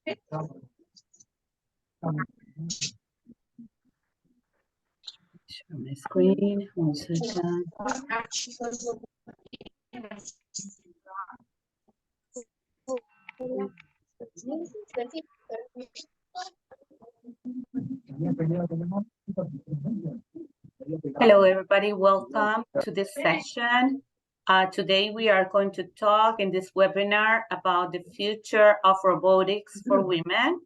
Share my screen. 1 second. Hello, everybody. Welcome to this session. Today, we are going to talk in this webinar about the future of robotics for women.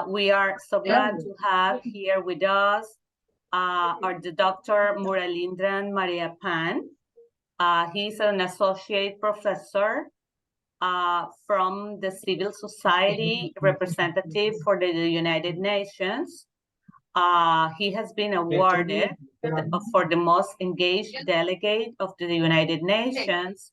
We are so glad to have here with us the Dr. Muralindran Mariappan. He's an associate professor from the civil society representative for the United Nations. He has been awarded for the most engaged delegate of the United Nations,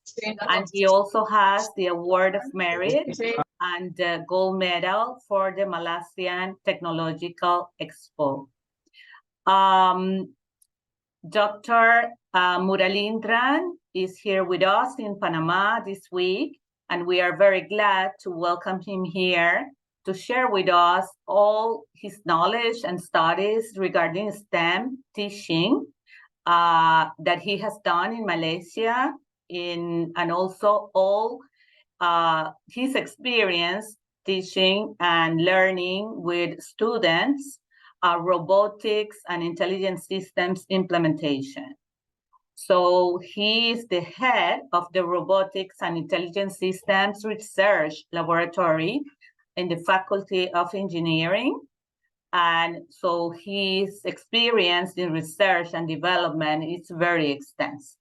and he also has the Award of Merit and the gold medal for the Malaysian Technological Expo. Dr. Muralindran is here with us in Panama this week, and we are very glad to welcome him here to share with us all his knowledge and studies regarding STEM teaching that he has done in Malaysia, and also all his experience teaching and learning with students robotics and intelligent systems implementation. So he is the head of the Robotics and Intelligent Systems Research Laboratory in the Faculty of Engineering. And so his experience in research and development is very extensive.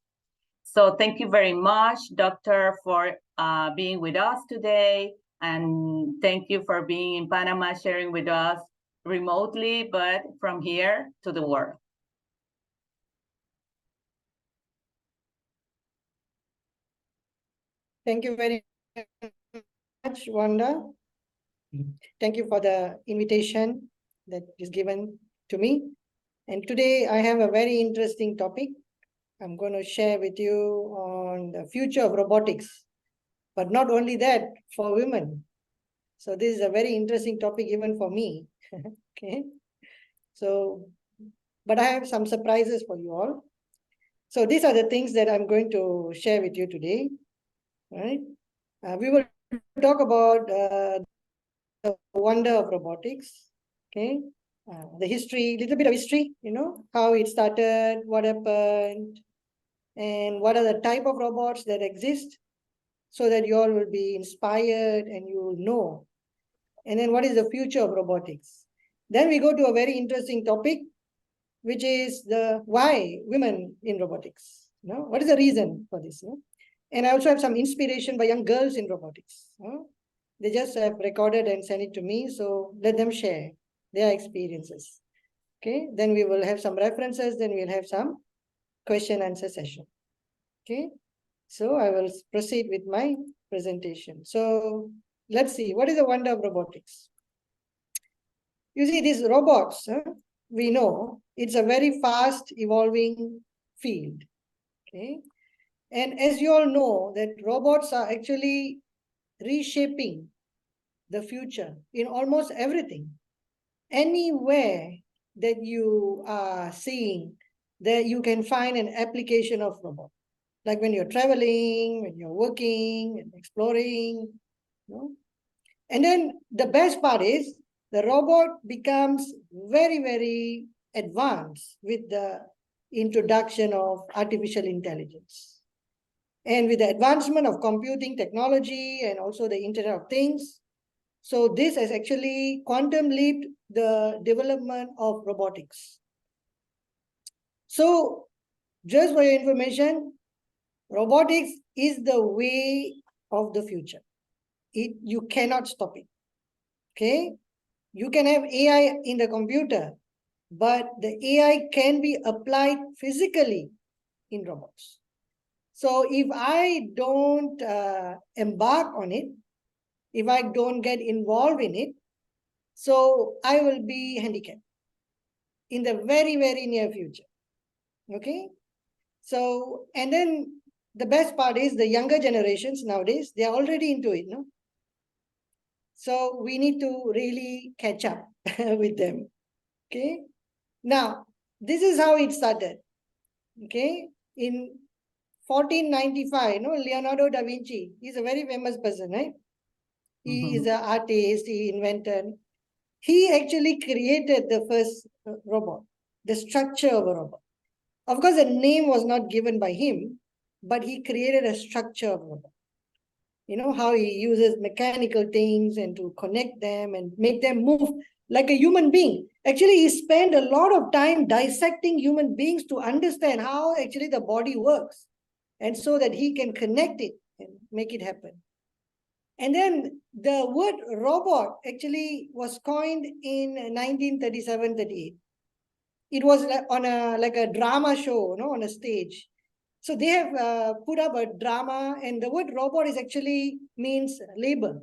So thank you very much, Doctor, for being with us today. And thank you for being in Panama, sharing with us remotely, but from here to the world. Thank you very much, Wanda. Thank you for the invitation that is given to me. And today I have a very interesting topic. I'm going to share with you on the future of robotics, but not only that, for women. So this is a very interesting topic even for me. Okay. So, but I have some surprises for you all. So these are the things that I'm going to share with you today. Right? We will talk about the wonder of robotics. Okay. The history, little bit of history, how it started, what happened, and what are the type of robots that exist, so that you all will be inspired and you will know. And then what is the future of robotics? Then we go to a very interesting topic, which is the why women in robotics. What is the reason for this? And I also have some inspiration by young girls in robotics. They just have recorded and sent it to me, so let them share their experiences. Okay, then we will have some references, then we'll have some question answer session. Okay, so I will proceed with my presentation. So let's see, what is the wonder of robotics? You see, these robots, we know it's a very fast evolving field. Okay, and as you all know, that robots are actually reshaping the future in almost everything. Anywhere that you are seeing, that you can find an application of robot. Like when you're traveling, when you're working and exploring. And then the best part is the robot becomes very, very advanced with the introduction of artificial intelligence. And with the advancement of computing technology and also the Internet of Things, so this has actually quantum leaped the development of robotics. So just for your information, robotics is the way of the future. You cannot stop it. Okay? You can have AI in the computer, but the AI can be applied physically in robots. So if I don't embark on it, if I don't get involved in it, so I will be handicapped in the very, very near future. Okay? So, and then the best part is the younger generations nowadays, they are already into it. So we need to really catch up with them. Okay. Now, this is how it started. Okay. In 1495, Leonardo da Vinci, he's a very famous person, right? He is an artist, he invented. He actually created the first robot, the structure of a robot. Of course, the name was not given by him, but he created a structure of a robot. How he uses mechanical things and to connect them and make them move like a human being. Actually, he spent a lot of time dissecting human beings to understand how actually the body works, and so that he can connect it and make it happen. And then the word robot actually was coined in 1937-38. It was on like a drama show, on a stage. So they have put up a drama, and the word robot is actually means laborer.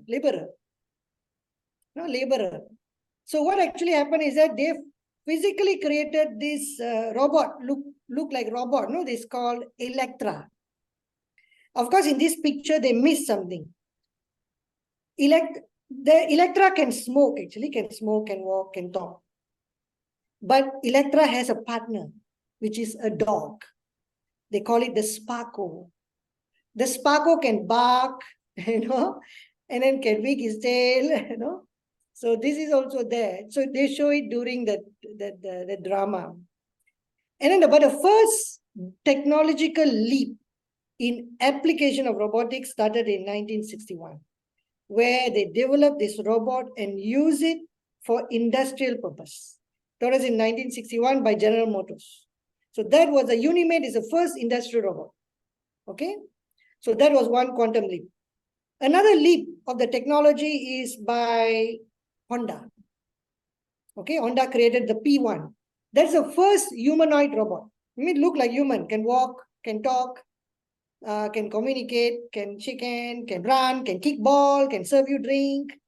Laborer. So what actually happened is that they physically created this robot, look like robot, this called Electra. Of course, in this picture, they missed something. The Electra can smoke, can walk, can talk. But Electra has a partner, which is a dog. They call it the Sparko. The Sparko can bark, and then can wag his tail, So this is also there. So they show it during the drama. And then, but the first technological leap in application of robotics started in 1961, where they developed this robot and use it for industrial purpose. That was in 1961 by General Motors. So that was the Unimate is the first industrial robot. Okay. So that was one quantum leap. Another leap of the technology is by Honda. Okay, Honda created the P1. That's the first humanoid robot. Look like human, can walk, can talk, can communicate, can shake hand, can run, can kick ball, can serve you drink.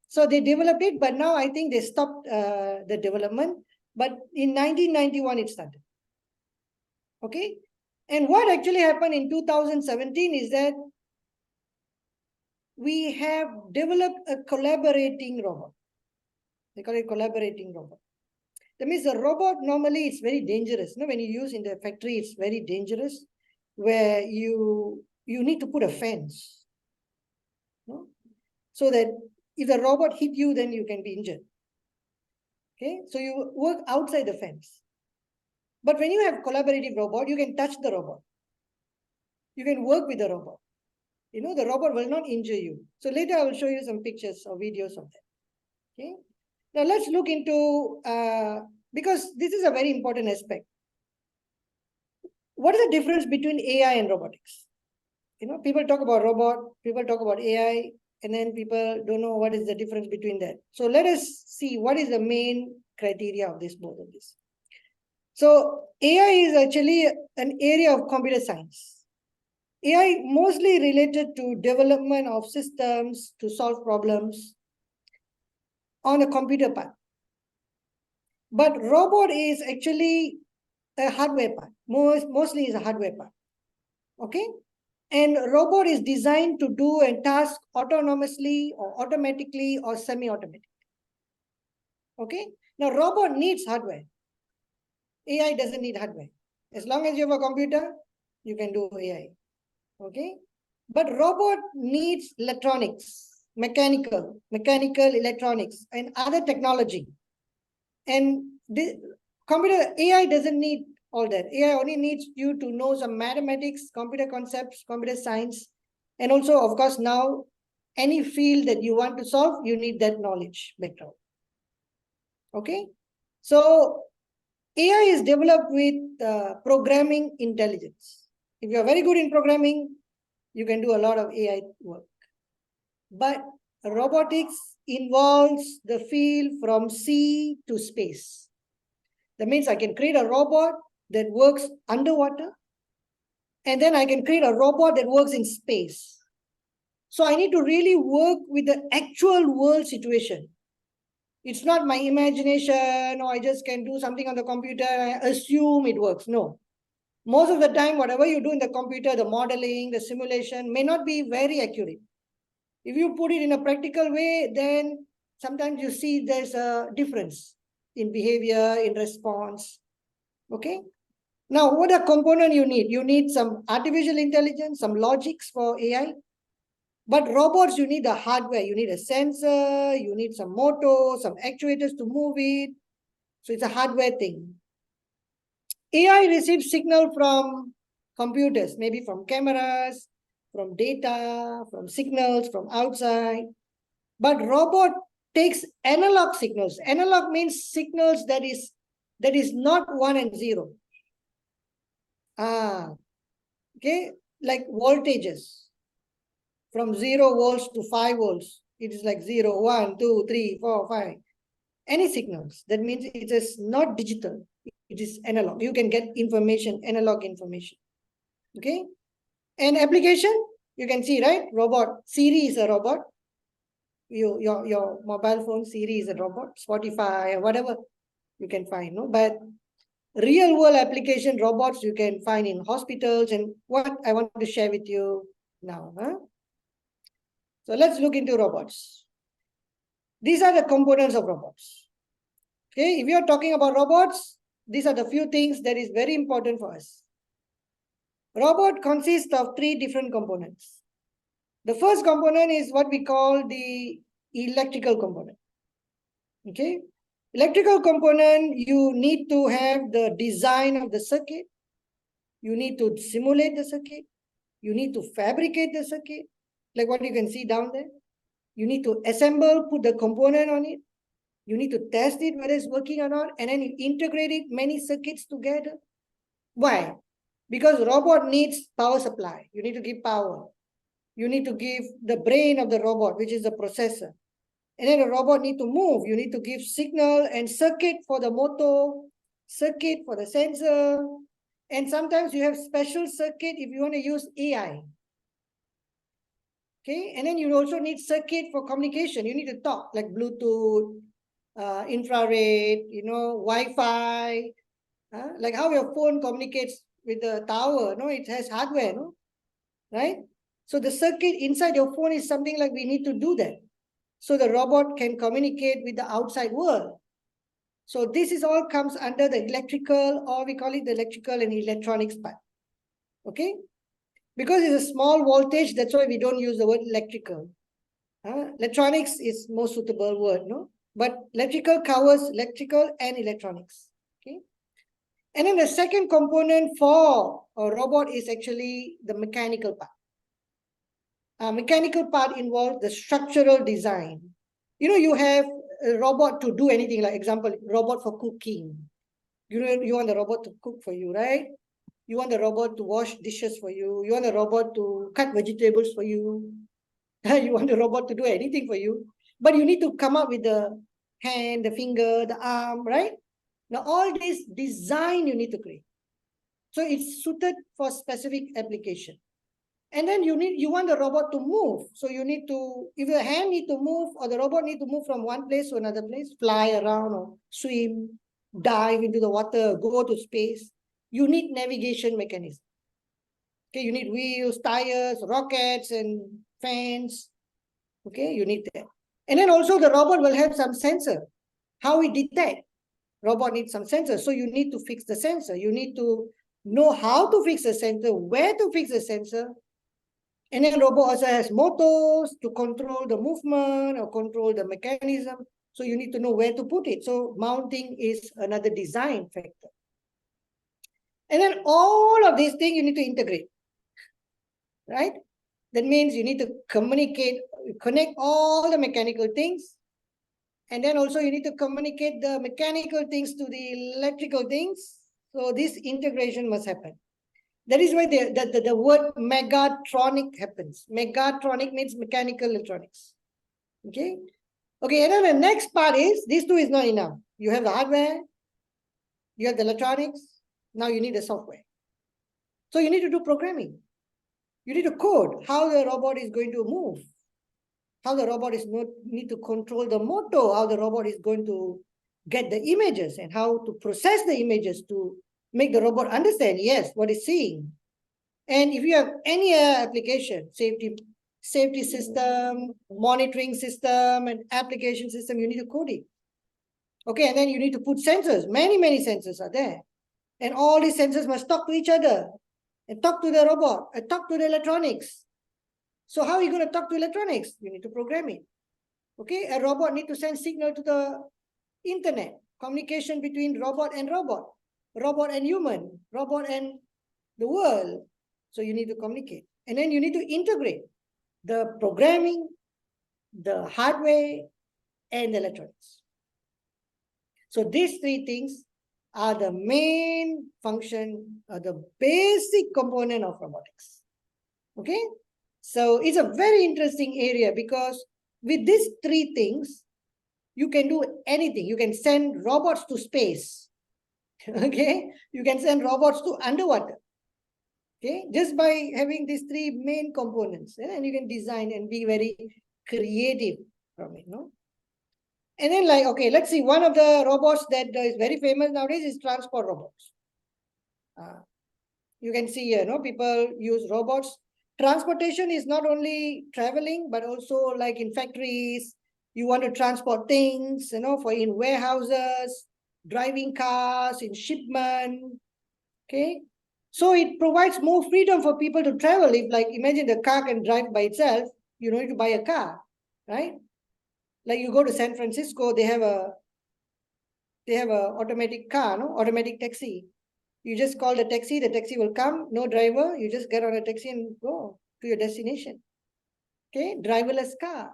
So they developed it, but now I think they stopped the development. But in 1991, it started. Okay, and what actually happened in 2017 is that we have developed a collaborating robot. They call it collaborating robot. That means the robot normally it's very dangerous. When you use in the factory, it's very dangerous, where you need to put a fence. So that if the robot hit you, then you can be injured. Okay, so you work outside the fence. But when you have collaborative robot, you can touch the robot. You can work with the robot. The robot will not injure you. So later I will show you some pictures or videos of that. Okay. Now let's look into, because this is a very important aspect. What is the difference between AI and robotics? People talk about robot, people talk about AI, and then people don't know what is the difference between that. So let us see what is the main criteria of both of this. So AI is actually an area of computer science. AI mostly related to development of systems to solve problems on a computer part. But robot is actually a hardware part. Mostly is a hardware part. Okay? And robot is designed to do a task autonomously or automatically or semi-automatic. Okay? Now, robot needs hardware. AI doesn't need hardware. As long as you have a computer, you can do AI. Okay? But robot needs electronics, mechanical electronics, and other technology. And the computer AI doesn't need all that. AI only needs you to know some mathematics, computer concepts, computer science, and also, of course, now any field that you want to solve, you need that knowledge background. Okay, so AI is developed with programming intelligence. If you are very good in programming, you can do a lot of AI work. But robotics involves the field from sea to space. That means I can create a robot that works underwater, and then I can create a robot that works in space. So I need to really work with the actual world situation. It's not my imagination, or I just can do something on the computer and assume it works. No. Most of the time, whatever you do in the computer, the modeling, the simulation may not be very accurate. If you put it in a practical way, then sometimes you see there's a difference in behavior, in response. Okay. Now, what are component you need? You need some artificial intelligence, some logics for AI. But robots, you need the hardware. You need a sensor, you need some motor, some actuators to move it. So it's a hardware thing. AI receives signal from computers, maybe from cameras, from data, from signals from outside. But robot takes analog signals. Analog means signals that is not 1 and 0. Okay, like voltages from 0 volts to 5 volts. It is like 0, 1, 2, 3, 4, 5. Any signals. That means it is not digital. It is analog. You can get information, analog information. Okay. And application, you can see, right? Robot. Siri is a robot. Your mobile phone, Siri is a robot. Spotify or whatever you can find. No? But real world application robots you can find in hospitals, and what I want to share with you now. So let's look into robots. These are the components of robots. Okay, if you're talking about robots, these are the few things that is very important for us. Robot consists of 3 different components. The first component is what we call the electrical component. Okay, electrical component, you need to have the design of the circuit. You need to simulate the circuit. You need to fabricate the circuit, like what you can see down there. You need to assemble, put the component on it. You need to test it, whether it's working or not, and then you integrate it, many circuits together. Why? Because robot needs power supply. You need to give power. You need to give the brain of the robot, which is the processor. And then the robot need to move. You need to give signal and circuit for the motor, circuit for the sensor. And sometimes you have special circuit if you want to use AI. Okay, and then you also need circuit for communication. You need to talk like Bluetooth, infrared, Wi-Fi, like how your phone communicates with the tower. No, it has hardware, no, right? So the circuit inside your phone is something like we need to do that. So the robot can communicate with the outside world. So this is all comes under the electrical, or we call it the electrical and electronics part. Okay? Because it's a small voltage, that's why we don't use the word electrical. Electronics is more suitable word, no? But electrical covers electrical and electronics. Okay? And then the second component for a robot is actually the mechanical part. Mechanical part involves the structural design. You have a robot to do anything, like example, robot for cooking. You want the robot to cook for you, right? You want the robot to wash dishes for you. You want the robot to cut vegetables for you. You want the robot to do anything for you. But you need to come up with the hand, the finger, the arm, right? Now, all this design you need to create. So it's suited for specific application. And then you want the robot to move. So you need to, if the hand need to move or the robot need to move from one place to another place, fly around or swim, dive into the water, go to space, you need navigation mechanism. Okay, you need wheels, tires, rockets, and fans. Okay, you need that. And then also the robot will have some sensor. How it detect? Robot needs some sensor. So you need to fix the sensor. You need to know how to fix the sensor, where to fix the sensor. And then robot also has motors to control the movement or control the mechanism. So you need to know where to put it. So mounting is another design factor. And then all of these things you need to integrate, right? That means you need to communicate, connect all the mechanical things. And then also you need to communicate the mechanical things to the electrical things. So this integration must happen. That is why the word megatronic happens. Megatronic means mechanical electronics. Okay. Okay, and then the next part is, these two is not enough. You have the hardware, you have the electronics, now you need the software. So you need to do programming. You need to code how the robot is going to move, how the robot is need to control the motor, how the robot is going to get the images and how to process the images to make the robot understand, yes, what it's seeing. And if you have any application, safety safety system, monitoring system, and application system. You need to code it. Okay, and then you need to put sensors. Many sensors are there. And all these sensors must talk to each other and talk to the robot and talk to the electronics. So how are you going to talk to electronics? You need to program it. Okay, a robot need to send signal to the internet, communication between robot and human, robot and the world. So you need to communicate. And then you need to integrate the programming, the hardware, and the electronics. So these three things are the main function, the basic component of robotics. Okay, so it's a very interesting area because with these three things, you can do anything. You can send robots to space. Okay, you can send robots to underwater. Okay, just by having these three main components, and you can design and be very creative from it, no? And then, like, okay, let's see. One of the robots that is very famous nowadays is transport robots. You can see here, no, people use robots. Transportation is not only traveling, but also like in factories. You want to transport things, you know, for in warehouses, driving cars, in shipment. Okay, so it provides more freedom for people to travel. If, like, imagine the car can drive by itself, you don't need to buy a car, right? Like you go to San Francisco, they have a automatic car, no, automatic taxi. You just call the taxi will come, no driver. You just get on a taxi and go to your destination. Okay, driverless car,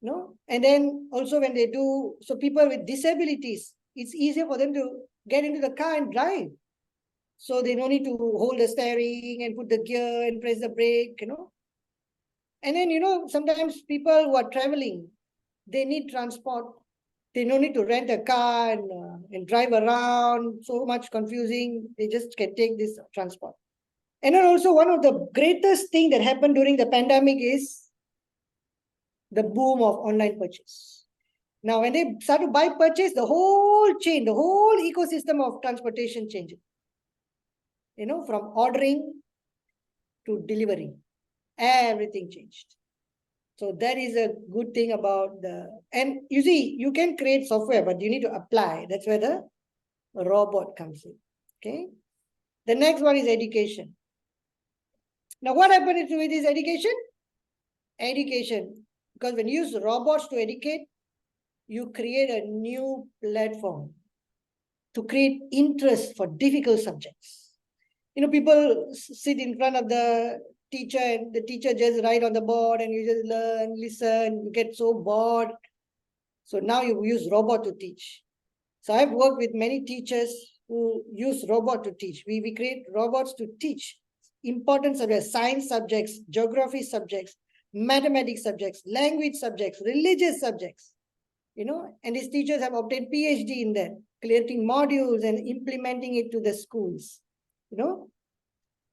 no. And then also when they do, so people with disabilities, it's easier for them to get into the car and drive. So they don't need to hold the steering and put the gear and press the brake, you know. And then, you know, sometimes people who are traveling, they need transport. They don't need to rent a car and drive around. So much confusing. They just can take this transport. And then also one of the greatest thing that happened during the pandemic is the boom of online purchase. Now, when they start to buy purchase, the whole chain, the whole ecosystem of transportation changes. You know, from ordering to delivery, everything changed. So that is a good thing about and you see, you can create software, but you need to apply. That's where the robot comes in. Okay. The next one is education. Now, what happened with this education? Education. Because when you use robots to educate, you create a new platform to create interest for difficult subjects. You know, people sit in front of the teacher and the teacher just write on the board and you just learn, listen, you get so bored. So now you use robot to teach. So I've worked with many teachers who use robot to teach. We create robots to teach important subjects, science subjects, geography subjects, mathematics subjects, language subjects, religious subjects. You know, and these teachers have obtained PhD in that, creating modules and implementing it to the schools. You know,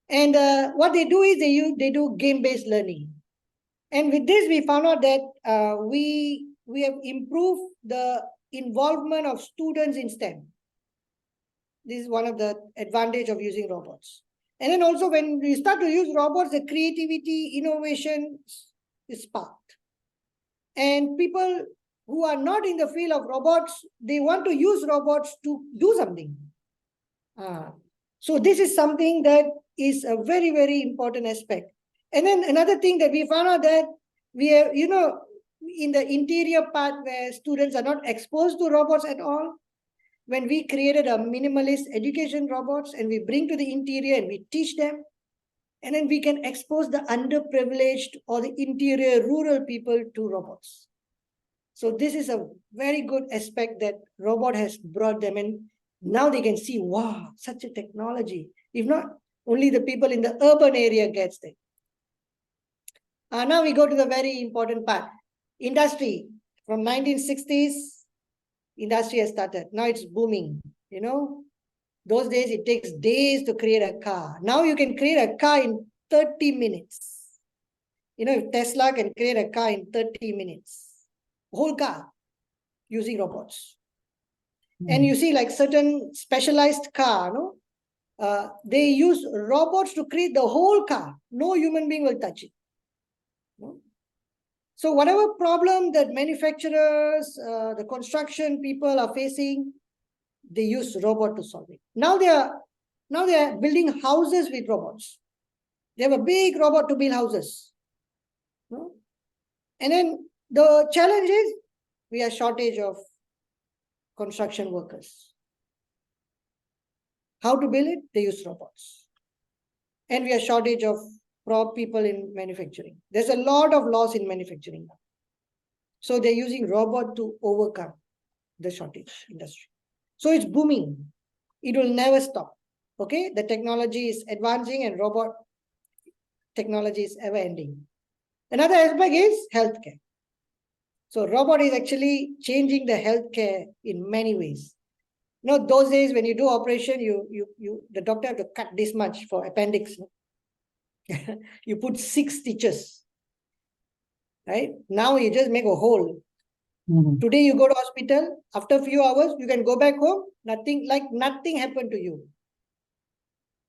and what they do is they do game-based learning. And with this, we found out that we have improved the involvement of students in STEM. This is one of the advantage of using robots. And then also when we start to use robots, the creativity, innovation is sparked. And people who are not in the field of robots, they want to use robots to do something. So this is something that is a very, very important aspect. And then another thing that we found out that we have, you know, in the interior part where students are not exposed to robots at all, when we created a minimalist education robots and we bring to the interior and we teach them, and then we can expose the underprivileged or the interior rural people to robots. So this is a very good aspect that robot has brought them in. Now they can see, wow, such a technology. If not, only the people in the urban area gets it. Now we go to the very important part. Industry. From 1960s, industry has started. Now it's booming. You know, those days it takes days to create a car. Now you can create a car in 30 minutes. You know, if Tesla can create a car in 30 minutes, whole car using robots. And you see, like certain specialized car, no? They use robots to create the whole car. No human being will touch it. No? So whatever problem that manufacturers, the construction people are facing, they use robot to solve it. Now they are building houses with robots. They have a big robot to build houses. No? And then the challenge is we are shortage of construction workers. How to build it? They use robots. And we are shortage of prop people in manufacturing. There's a lot of loss in manufacturing now. So they're using robot to overcome the shortage industry. So it's booming. It will never stop. Okay, the technology is advancing and robot technology is ever ending. Another aspect is healthcare. So robot is actually changing the healthcare in many ways. You know, those days when you do operation, the doctor have to cut this much for appendix. You put 6 stitches, right? Now you just make a hole. Today you go to hospital, after a few hours, you can go back home, nothing happened to you,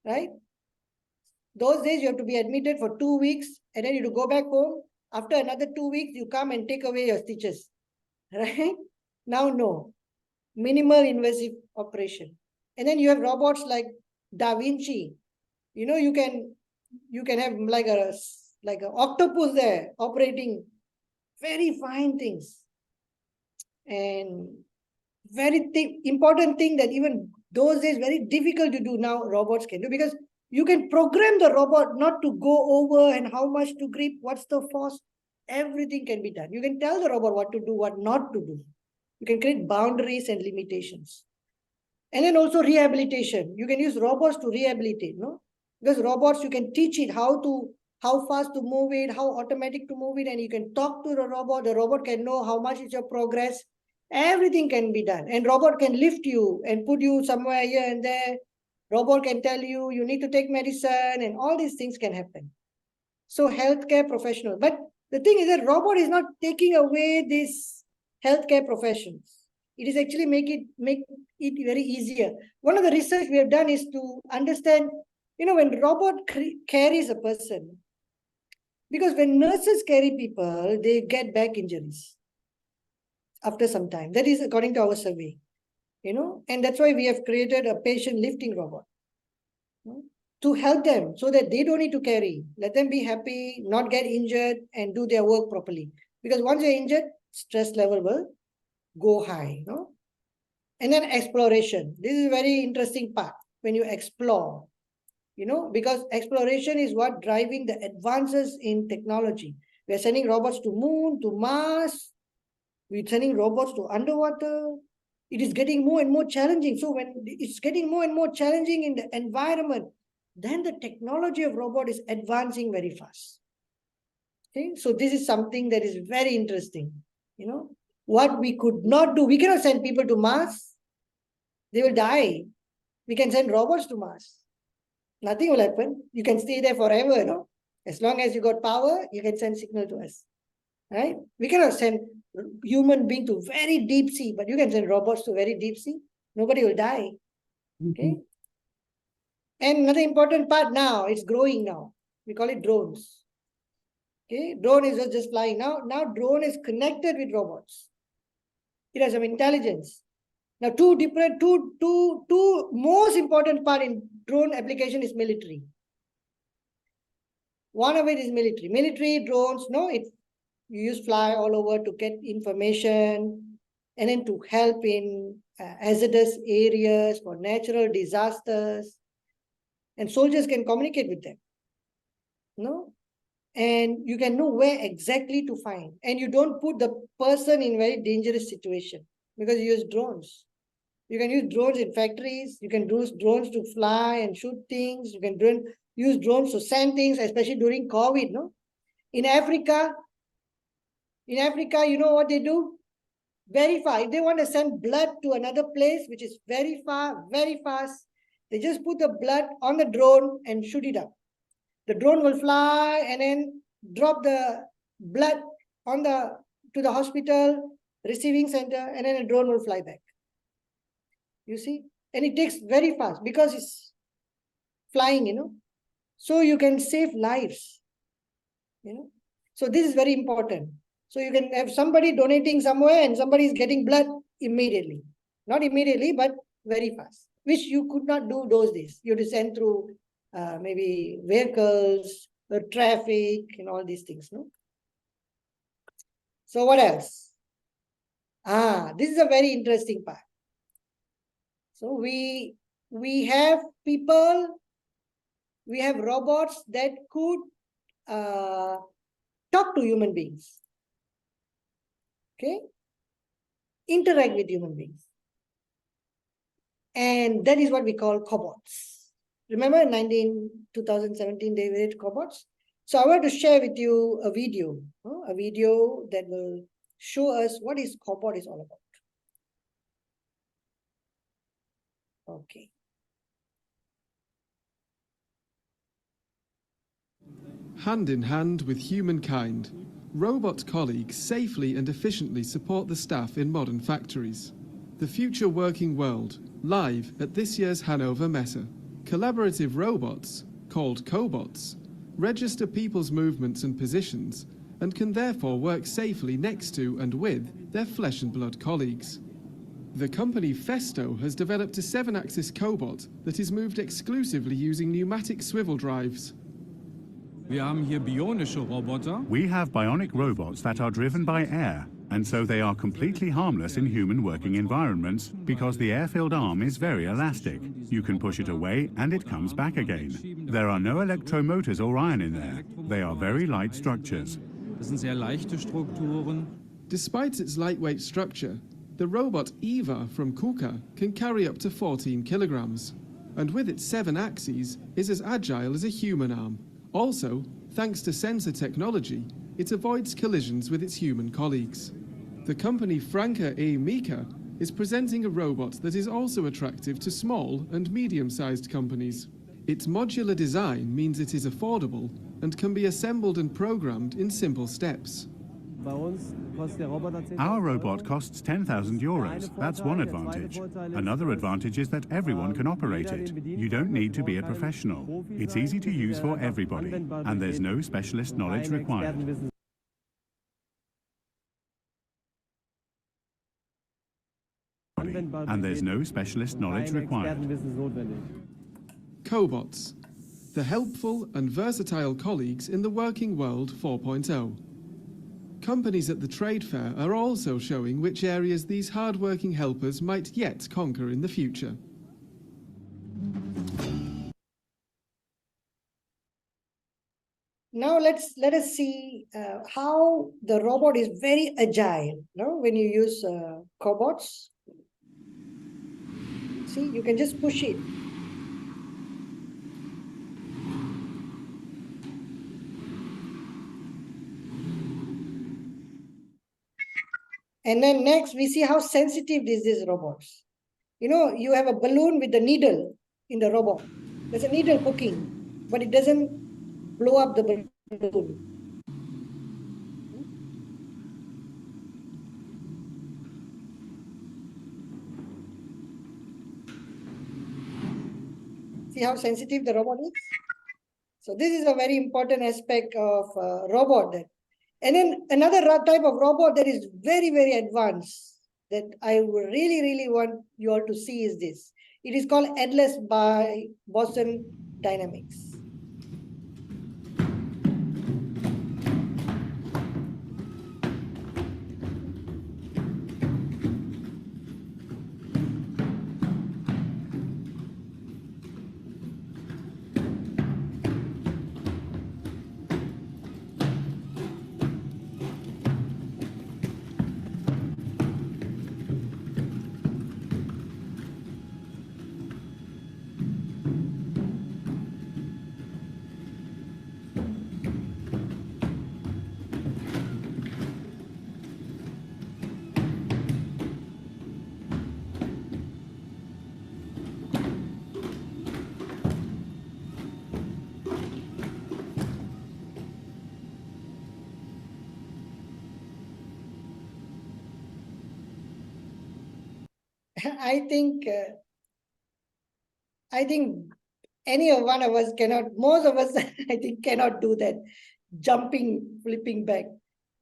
right? Those days you have to be admitted for 2 weeks and then you have to go back home. After another 2 weeks, you come and take away your stitches, right? Now, no, minimal invasive operation. And then you have robots like Da Vinci. You know, you can have like an octopus there operating very fine things. And important thing that even those days very difficult to do, now robots can do, because you can program the robot not to go over and how much to grip, what's the force, everything can be done. You can tell the robot what to do, what not to do. You can create boundaries and limitations. And then also rehabilitation. You can use robots to rehabilitate, no? Because robots, you can teach it how fast to move it, how automatic to move it, and you can talk to the robot. The robot can know how much is your progress. Everything can be done. And robot can lift you and put you somewhere here and there. Robot can tell you, you need to take medicine, and all these things can happen. So healthcare professional. But the thing is that robot is not taking away these healthcare professions. It is actually make it very easier. One of the research we have done is to understand, you know, when robot carries a person, because when nurses carry people, they get back injuries after some time. That is according to our survey, you know, and that's why we have created a patient lifting robot, you know, to help them so that they don't need to carry. Let them be happy, not get injured, and do their work properly. Because once you're injured, stress level will go high, you know. And then exploration. This is a very interesting part when you explore, you know, because exploration is what driving the advances in technology. We're sending robots to moon, to Mars. We're sending robots to underwater. It is getting more and more challenging. So when it's getting more and more challenging in the environment, then the technology of robot is advancing very fast. Okay, so this is something that is very interesting. You know, what we could not do, we cannot send people to Mars. They will die. We can send robots to Mars. Nothing will happen. You can stay there forever, no? As long as you got power, you can send signal to us, right? We cannot send human being to very deep sea, but you can send robots to very deep sea. Nobody will die, okay? And another important part now, it's growing now. We call it drones. Okay, drone is just flying. Now drone is connected with robots. It has some intelligence. Now, two most important part in drone application is military. One of it is military. Military drones, no, you use fly all over to get information and then to help in hazardous areas for natural disasters. And soldiers can communicate with them, no? And you can know where exactly to find. And you don't put the person in very dangerous situation because you use drones. You can use drones in factories. You can use drones to fly and shoot things. You can use drones to send things, especially during COVID, no? In Africa, you know what they do? Very far. If they want to send blood to another place, which is very far, very fast, they just put the blood on the drone and shoot it up. The drone will fly and then drop the blood to the hospital, receiving center, and then the drone will fly back. You see? And it takes very fast because it's flying, you know. So you can save lives, you know. So this is very important. So you can have somebody donating somewhere and somebody is getting blood immediately. Not immediately, but very fast, which you could not do those days. You had to send through maybe vehicles, traffic, and all these things. No. So what else? This is a very interesting part. So we have people, we have robots that could talk to human beings. Okay, interact with human beings. And that is what we call cobots. Remember 2017 they made cobots? So I want to share with you a video that will show us what is cobot is all about. Okay. Hand in hand with humankind, robot colleagues safely and efficiently support the staff in modern factories. The Future Working World, live at this year's Hanover Messe. Collaborative robots, called cobots, register people's movements and positions and can therefore work safely next to and with their flesh and blood colleagues. The company Festo has developed a 7-axis cobot that is moved exclusively using pneumatic swivel drives. We have bionic robots that are driven by air, and so they are completely harmless in human working environments because the air-filled arm is very elastic. You can push it away and it comes back again. There are no electromotors or iron in there. They are very light structures. Despite its lightweight structure, the robot Eva from Kuka can carry up to 14 kilograms, and with its 7 axes is as agile as a human arm. Also, thanks to sensor technology, it avoids collisions with its human colleagues. The company Franca e Mika is presenting a robot that is also attractive to small and medium-sized companies. Its modular design means it is affordable and can be assembled and programmed in simple steps. Our robot costs 10,000 euros. That's one advantage. Another advantage is that everyone can operate it. You don't need to be a professional. It's easy to use for everybody, and there's no specialist knowledge required. Cobots, the helpful and versatile colleagues in the working world 4.0. Companies at the trade fair are also showing which areas these hard-working helpers might yet conquer in the future. Now let us see how the robot is very agile. No, when you use cobots, see, you can just push it. And then next, we see how sensitive these robots. You know, you have a balloon with the needle in the robot. There's a needle poking, but it doesn't blow up the balloon. See how sensitive the robot is? So this is a very important aspect of robot. And then another type of robot that is very, very advanced that I would really want you all to see is this. It is called Atlas by Boston Dynamics. I think any of one of us cannot, most of us, I think, cannot do that. jumping, flipping back.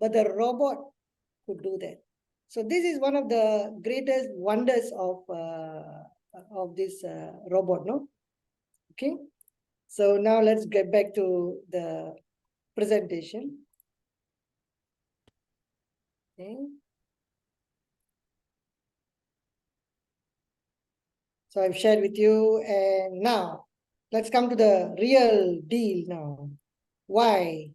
But the robot could do that. So this is one of the greatest wonders of this robot, no? Okay. So now let's get back to the presentation. Okay. So I've shared with you, and now let's come to the real deal now. Why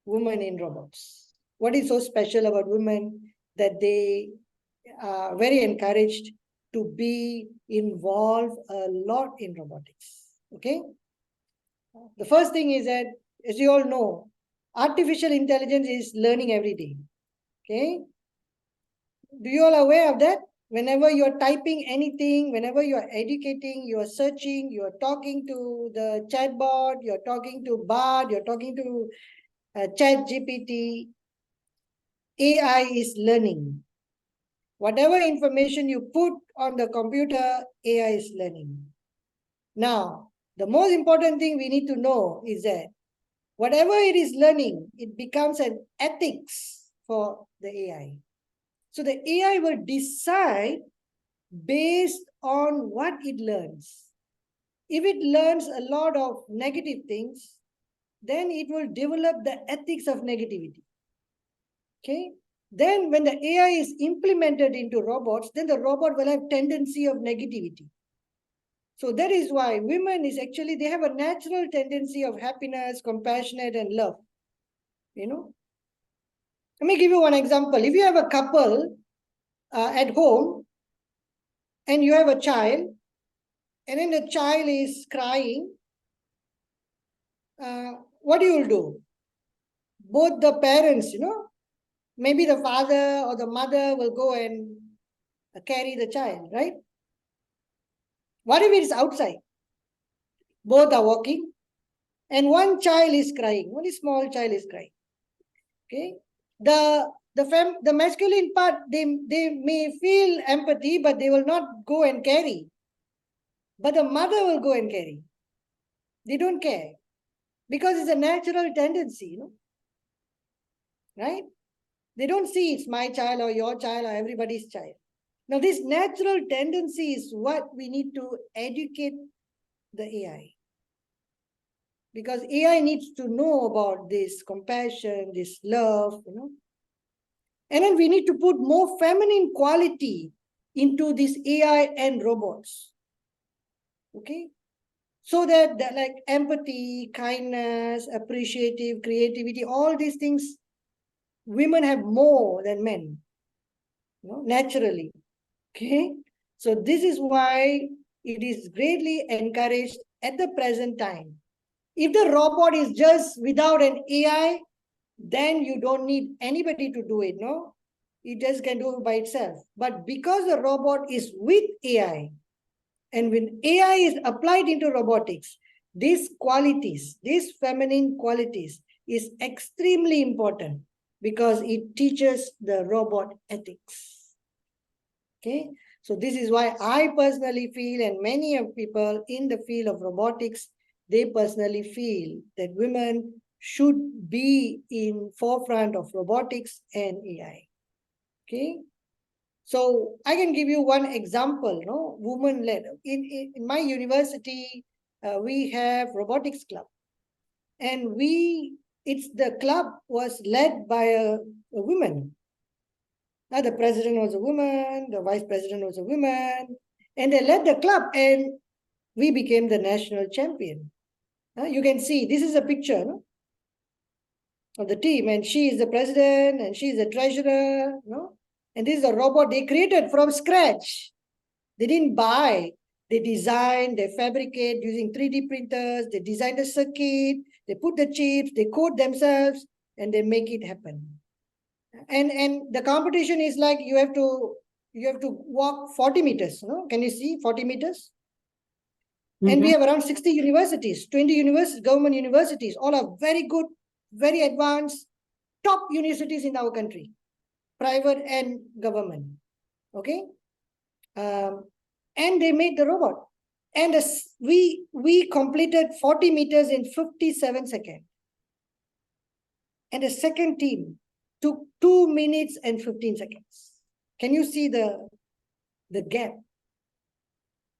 women in robots? What is so special about women that they are very encouraged to be involved a lot in robotics? Okay. The first thing is that, as you all know, artificial intelligence is learning every day. Okay. Do you all aware of that? Whenever you're typing anything, whenever you're educating, you're searching, you're talking to the chatbot, you're talking to Bard, you're talking to Chat GPT, AI is learning. Whatever information you put on the computer, AI is learning. Now, the most important thing we need to know is that whatever it is learning, it becomes an ethics for the AI. So the AI will decide based on what it learns. If it learns a lot of negative things, then it will develop the ethics of negativity. Okay. Then when the AI is implemented into robots, then the robot will have tendency of negativity. So that is why women is actually, they have a natural tendency of happiness, compassionate, and love. You know, let me give you one example. If you have a couple at home and you have a child, and then the child is crying, what you will do? Both the parents, maybe the father or the mother will go and carry the child, right? What if it is outside? Both are walking and one child is crying, only small child is crying. Okay. The masculine part, they may feel empathy, but they will not go and carry. But the mother will go and carry. They don't care because it's a natural tendency, right? They don't see it's my child or your child or everybody's child. Now, this natural tendency is what we need to educate the AI. Because AI needs to know about this compassion, this love, And then we need to put more feminine quality into this AI and robots. Okay? So that like empathy, kindness, appreciative, creativity, all these things, women have more than men, naturally. Okay? So this is why it is greatly encouraged at the present time. If the robot is just without an AI, then you don't need anybody to do it, no? It just can do it by itself. But because the robot is with AI, and when AI is applied into robotics, these qualities, these feminine qualities is extremely important because it teaches the robot ethics. Okay? So this is why I personally feel, and many of people in the field of robotics, they personally feel that women should be in forefront of robotics and AI. Okay. So I can give you one example, woman-led. In my university, we have Robotics Club. And the club was led by a woman. The president was a woman, the vice president was a woman, and they led the club and we became the national champion. You can see, this is a picture of the team, and she is the president and she is the treasurer, and this is a robot they created from scratch. They didn't buy, they designed, they fabricate using 3D printers, they design the circuit, they put the chips, they code themselves, and they make it happen. And the competition is like you have to walk 40 meters. Can you see 40 meters? And we have around 60 universities, 20 universities, government universities, all are very good, very advanced, top universities in our country, private and government. Okay. And they made the robot. And we completed 40 meters in 57 seconds. And the second team took 2 minutes and 15 seconds. Can you see the gap?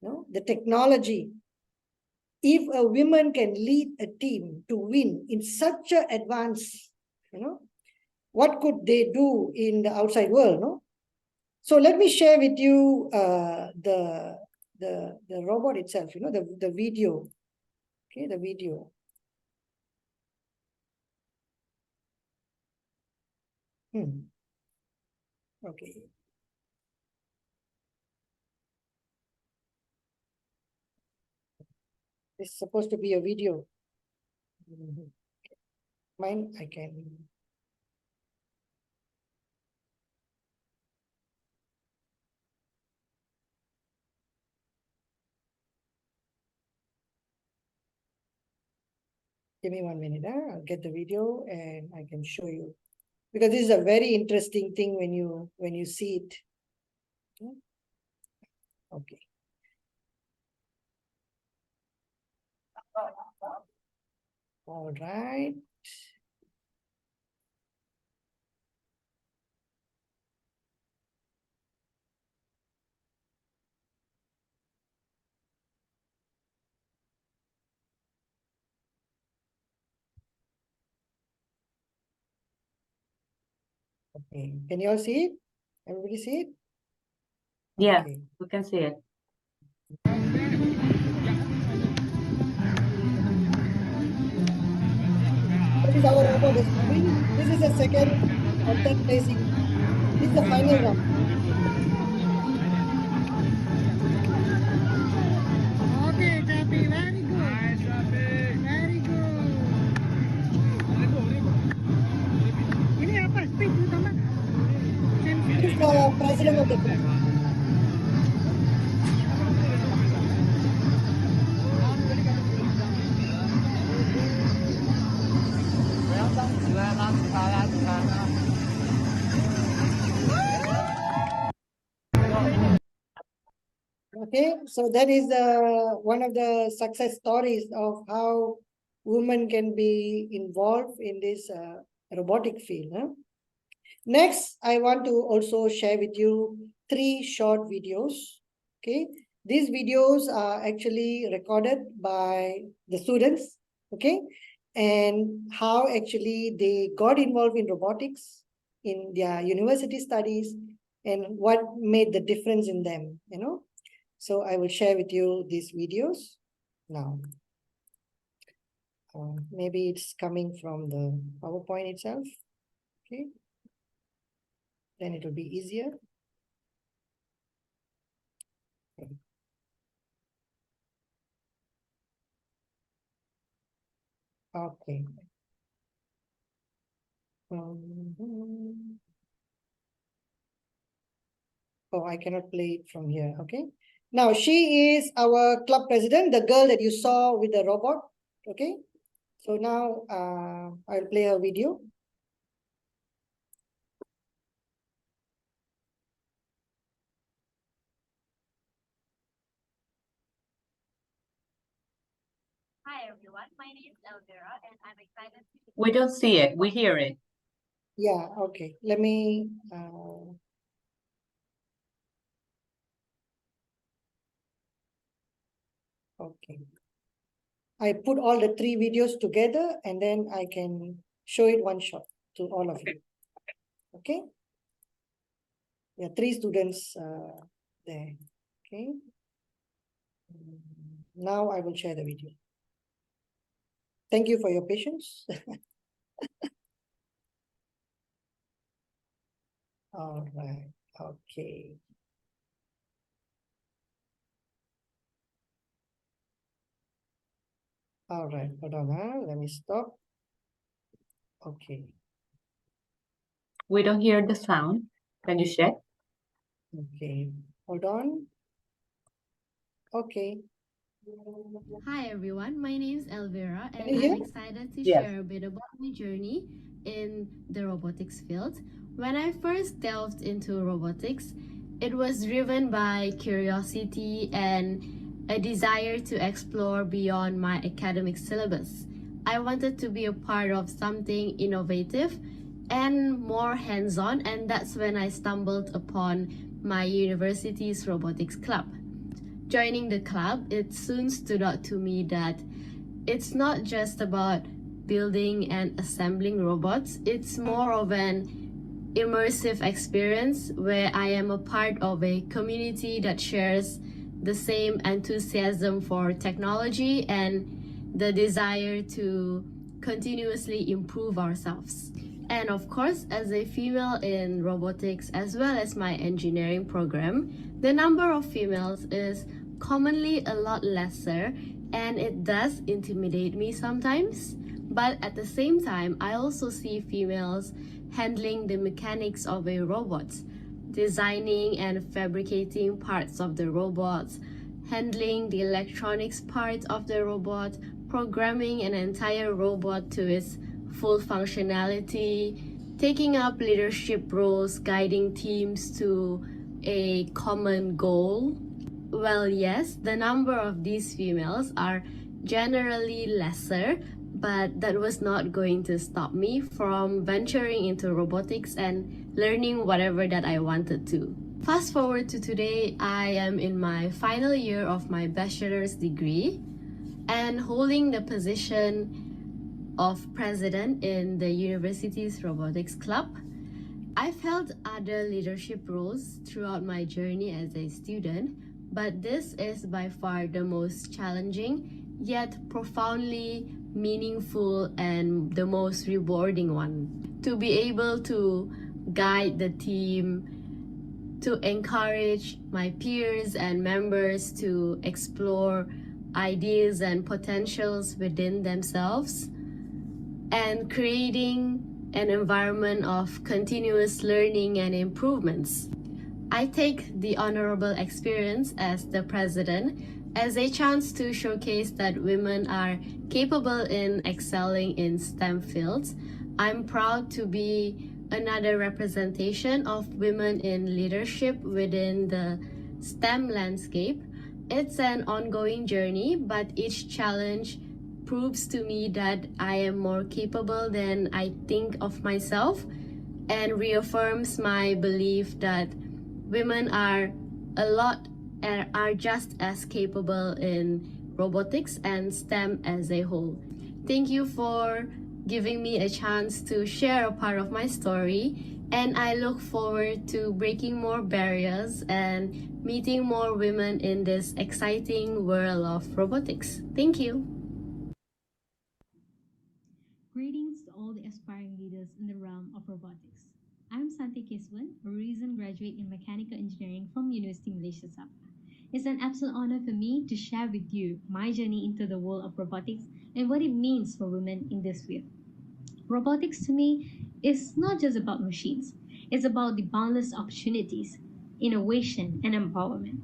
No? The technology. If a woman can lead a team to win in such an advanced, what could they do in the outside world? No? So let me share with you the robot itself, the video. Okay, the video. Okay. It's supposed to be a video. Mine, I can. Give me 1 minute. I'll get the video and I can show you. Because this is a very interesting thing when you see it. Okay. All right. Okay. Can you all see it? Everybody see it? Yeah, Okay. we can see it. This is our robot is moving. This is the second or third placing. This is the final round. Okay, Tapi, very good. Nice, Tapi. Very good. Ini apa? Speed utama? This is the president of the club. Okay, so that is one of the success stories of how women can be involved in this robotic field. Next, I want to also share with you 3 short videos. Okay, these videos are actually recorded by the students. Okay, and how actually they got involved in robotics in their university studies and what made the difference in them. So I will share with you these videos now. Maybe it's coming from the PowerPoint itself. Okay. Then it will be easier. Okay. Okay. Oh, I cannot play it from here. Okay. Now she is our club president, the girl that you saw with the robot. Okay. So now I'll play her video. Hi everyone, my name is Elvira and I'm excited to... We don't see it, we hear it. Yeah, okay. Let me okay. I put all the 3 videos together and then I can show it one shot to all of you. Okay. There are 3 students there. Okay. Now I will share the video. Thank you for your patience. All right. Okay. All right. Hold on. Let me stop. Okay. We don't hear the sound. Can you check? Okay. Hold on. Okay. Hi everyone, my name is Elvira and Can you hear? I'm excited to Yes. share a bit about my journey in the robotics field. When I first delved into robotics, it was driven by curiosity and a desire to explore beyond my academic syllabus. I wanted to be a part of something innovative and more hands-on, and that's when I stumbled upon my university's robotics club. Joining the club, it soon stood out to me that it's not just about building and assembling robots, it's more of an immersive experience where I am a part of a community that shares the same enthusiasm for technology and the desire to continuously improve ourselves. And of course, as a female in robotics as well as my engineering program, the number of females is commonly a lot lesser, and it does intimidate me sometimes. But at the same time, I also see females handling the mechanics of a robot, designing and fabricating parts of the robots, handling the electronics part of the robot, programming an entire robot to its full functionality, taking up leadership roles, guiding teams to a common goal. Well, yes, the number of these females are generally lesser, but that was not going to stop me from venturing into robotics and learning whatever that I wanted to. Fast forward to today, I am in my final year of my bachelor's degree and holding the position of president in the university's robotics club. I've held other leadership roles throughout my journey as a student, but this is by far the most challenging yet profoundly meaningful and the most rewarding one. To be able to guide the team, to encourage my peers and members to explore ideas and potentials within themselves, and creating an environment of continuous learning and improvements. I take the honorable experience as the president as a chance to showcase that women are capable in excelling in STEM fields. I'm proud to be another representation of women in leadership within the STEM landscape. It's an ongoing journey, but each challenge proves to me that I am more capable than I think of myself and reaffirms my belief that women are just as capable in robotics and STEM as a whole. Thank you for giving me a chance to share a part of my story, and I look forward to breaking more barriers and meeting more women in this exciting world of robotics. Thank you. Greetings to all the aspiring leaders in the realm of robotics. I'm Santhia, a recent graduate in mechanical engineering from Universiti Malaysia, Sabah. It's an absolute honor for me to share with you my journey into the world of robotics and what it means for women in this field. Robotics to me is not just about machines, it's about the boundless opportunities, innovation, and empowerment.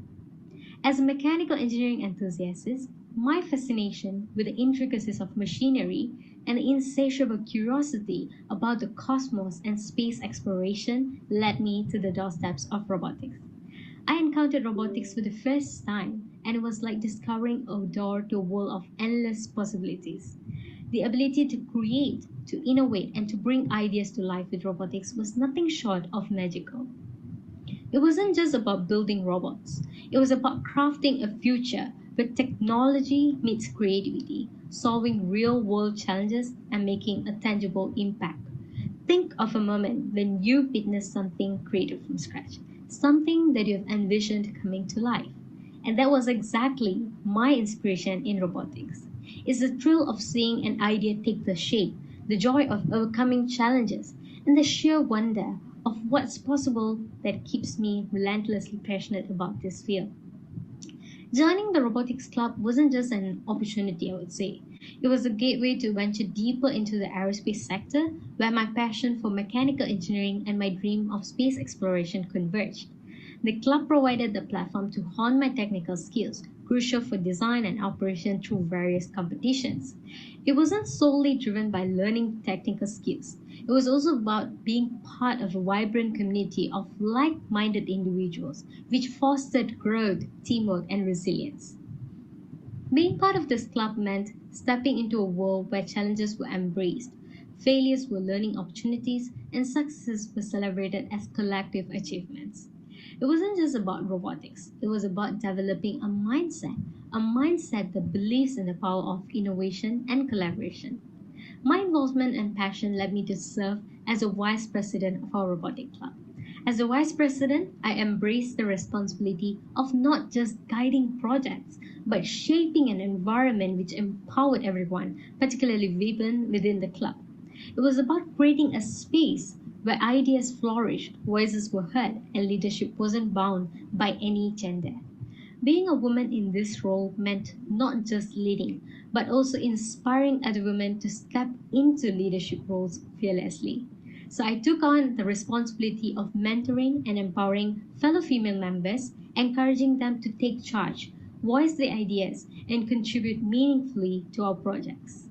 As a mechanical engineering enthusiast, my fascination with the intricacies of machinery and the insatiable curiosity about the cosmos and space exploration led me to the doorsteps of robotics. I encountered robotics for the first time, and it was like discovering a door to a world of endless possibilities. The ability to create, to innovate, and to bring ideas to life with robotics was nothing short of magical. It wasn't just about building robots. It was about crafting a future where technology meets creativity, solving real-world challenges, and making a tangible impact. Think of a moment when you witnessed something created from scratch, something that you have envisioned coming to life. And that was exactly my inspiration in robotics. It's the thrill of seeing an idea take the shape, the joy of overcoming challenges, and the sheer wonder of what's possible that keeps me relentlessly passionate about this field. Joining the Robotics Club wasn't just an opportunity, I would say. It was a gateway to venture deeper into the aerospace sector, where my passion for mechanical engineering and my dream of space exploration converged. The club provided the platform to hone my technical skills, crucial for design and operation through various competitions. It wasn't solely driven by learning technical skills. It was also about being part of a vibrant community of like-minded individuals, which fostered growth, teamwork, and resilience. Being part of this club meant stepping into a world where challenges were embraced, failures were learning opportunities, and successes were celebrated as collective achievements. It wasn't just about robotics, it was about developing a mindset that believes in the power of innovation and collaboration. My involvement and passion led me to serve as a vice president of our robotic club. As a vice president, I embraced the responsibility of not just guiding projects, but shaping an environment which empowered everyone, particularly women within the club. It was about creating a space where ideas flourished, voices were heard, and leadership wasn't bound by any gender. Being a woman in this role meant not just leading, but also inspiring other women to step into leadership roles fearlessly. So I took on the responsibility of mentoring and empowering fellow female members, encouraging them to take charge, voice their ideas, and contribute meaningfully to our projects.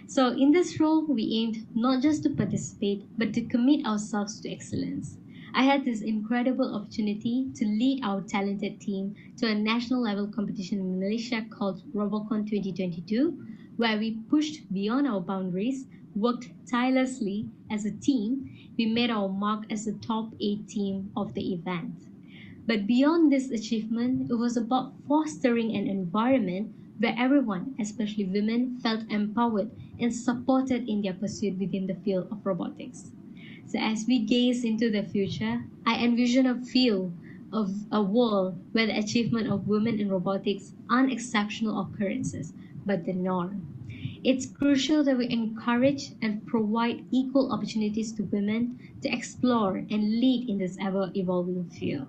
So in this role, we aimed not just to participate, but to commit ourselves to excellence. I had this incredible opportunity to lead our talented team to a national level competition in Malaysia called Robocon 2022, where we pushed beyond our boundaries, worked tirelessly as a team. We made our mark as the top 8 team of the event. But beyond this achievement, it was about fostering an environment where everyone, especially women, felt empowered and supported in their pursuit within the field of robotics. So as we gaze into the future, I envision a field of a world where the achievement of women in robotics aren't exceptional occurrences, but the norm. It's crucial that we encourage and provide equal opportunities to women to explore and lead in this ever-evolving field.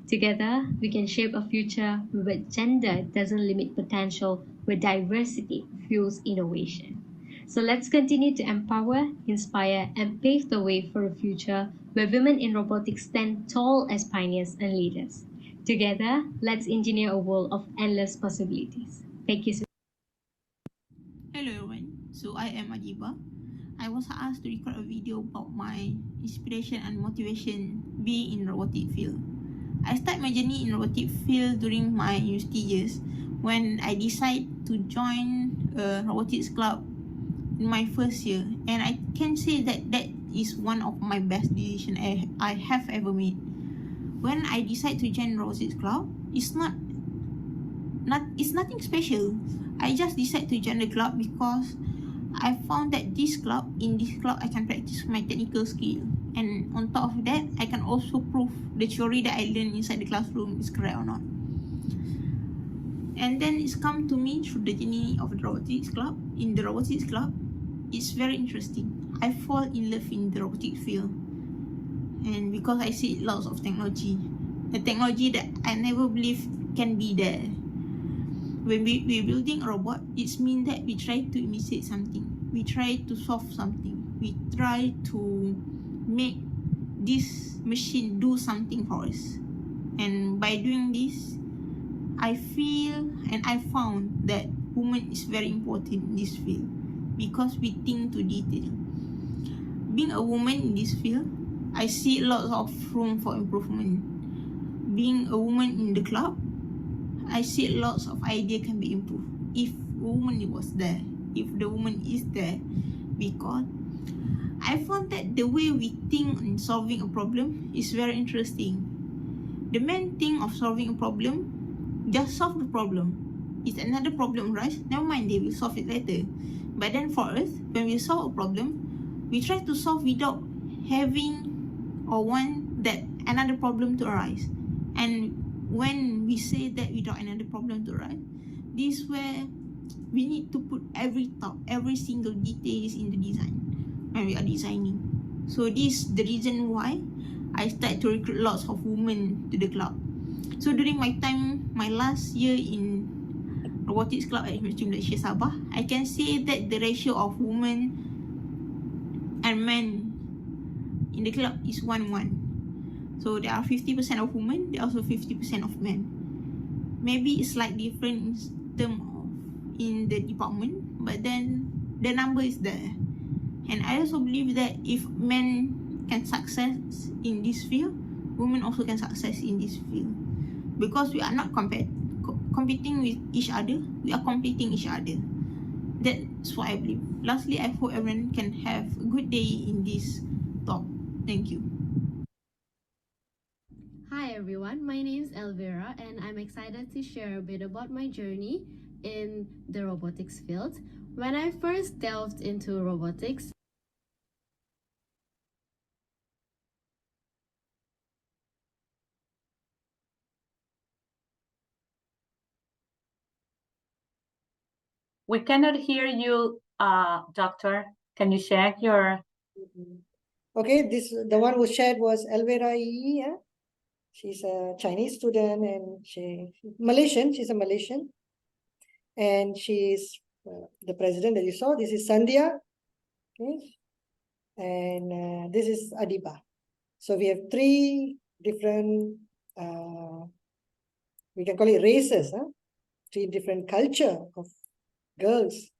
Together, we can shape a future where gender doesn't limit potential, where diversity fuels innovation. So let's continue to empower, inspire, and pave the way for a future where women in robotics stand tall as pioneers and leaders. Together, let's engineer a world of endless possibilities. Thank you so much. Hello everyone, so I am Adibah. I was asked to record a video about my inspiration and motivation being in robotic field. I started my journey in robotic field during my university years when I decided to join a robotics club in my first year, and I can say that that is one of my best decisions I have ever made. When I decided to join robotics club, it's nothing special. I just decided to join the club because I found that in this club I can practice my technical skill, and on top of that I can also prove the theory that I learned inside the classroom is correct or not. And then it's come to me through the journey of the robotics club. In the robotics club, it's very interesting. I fall in love in the robotic field, and because I see lots of technology, the technology that I never believed can be there. When we're building a robot, it means that we try to imitate something. We try to solve something. We try to make this machine do something for us. And by doing this, I feel and I found that women is very important in this field because we think to detail. Being a woman in this field, I see lots of room for improvement. Being a woman in the club, I see lots of idea can be improved if woman was there, if the woman is there, because I found that the way we think in solving a problem is very interesting. The main thing of solving a problem, just solve the problem. If another problem arises, never mind, they will solve it later. But then for us, when we solve a problem, we try to solve without having or want that another problem to arise. And when we say that without another problem to arise, this is where we need to put every thought, every single details in the design when we are designing. So this is the reason why I started to recruit lots of women to the club. So during my time, my last year in Robotics Club at Universiti Malaysia Sabah, I can say that the ratio of women and men in the club is 1:1. So there are 50% of women, there are also 50% of men. Maybe it's like different in terms of in the department, but then the number is there. And I also believe that if men can success in this field, women also can success in this field, because we are not competing with each other. We are competing each other. That's what I believe. Lastly, I hope everyone can have a good day in this talk. Thank you. Hi everyone, my name is Elvira and I'm excited to share a bit about my journey in the robotics field. When I first delved into robotics, We cannot hear you, doctor. Can you check your... Okay, the one who shared was Elvira Yi. Yeah? She's a Chinese student and Malaysian. She's a Malaysian. And she's the president that you saw. This is Santhia. Okay. And this is Adibah. So we have three different, we can call it races, huh? Three different culture of girls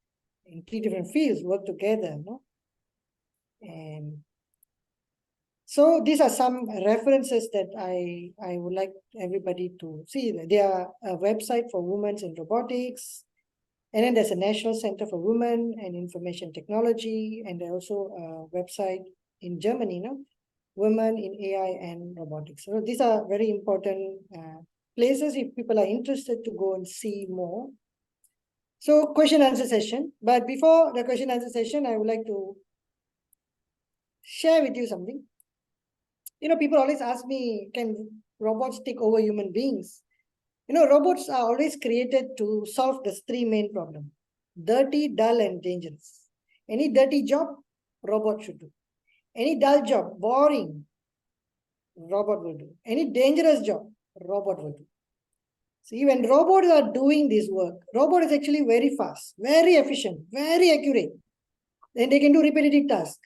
in three different fields work together. No? And so these are some references that I would like everybody to see. There are a website for women in robotics, and then there's a National Center for Women and Information Technology, and there's also a website in Germany, no? Women in AI and Robotics. So these are very important places if people are interested to go and see more. So question answer session. But before the question answer session, I would like to share with you something. You know, people always ask me, can robots take over human beings? You know, robots are always created to solve the three main problems: dirty, dull, and dangerous. Any dirty job, robot should do. Any dull job, boring, robot will do. Any dangerous job, robot will do. See, when robots are doing this work, robot is actually very fast, very efficient, very accurate. And they can do repetitive tasks.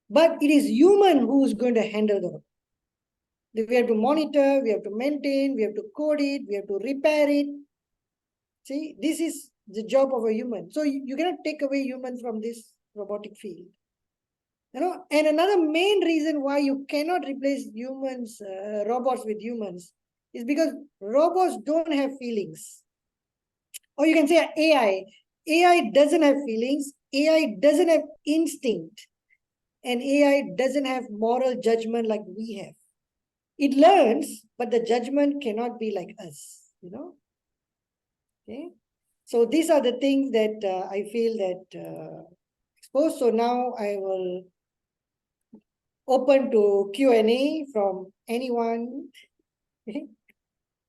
But it is human who is going to handle the robot. We have to monitor, we have to maintain, we have to code it, we have to repair it. See, this is the job of a human. So you cannot take away humans from this robotic field. You know, and another main reason why you cannot replace humans, robots with humans, is because robots don't have feelings. Or you can say AI. AI doesn't have feelings. AI doesn't have instinct. And AI doesn't have moral judgment like we have. It learns, but the judgment cannot be like us, you know. Okay. So these are the things that I feel that exposed. So now I will open to Q&A from anyone.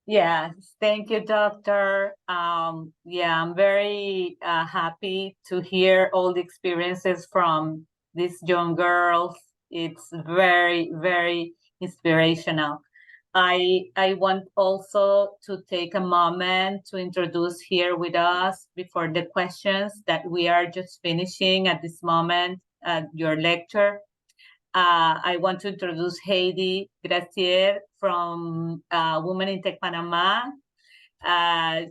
Yes, thank you, doctor. Yeah, I'm very happy to hear all the experiences from these young girls. It's very, very inspirational. I want also to take a moment to introduce here with us before the questions that we are just finishing at this moment your lecture. I want to introduce Heidi Gracier from Women in Tech Panama.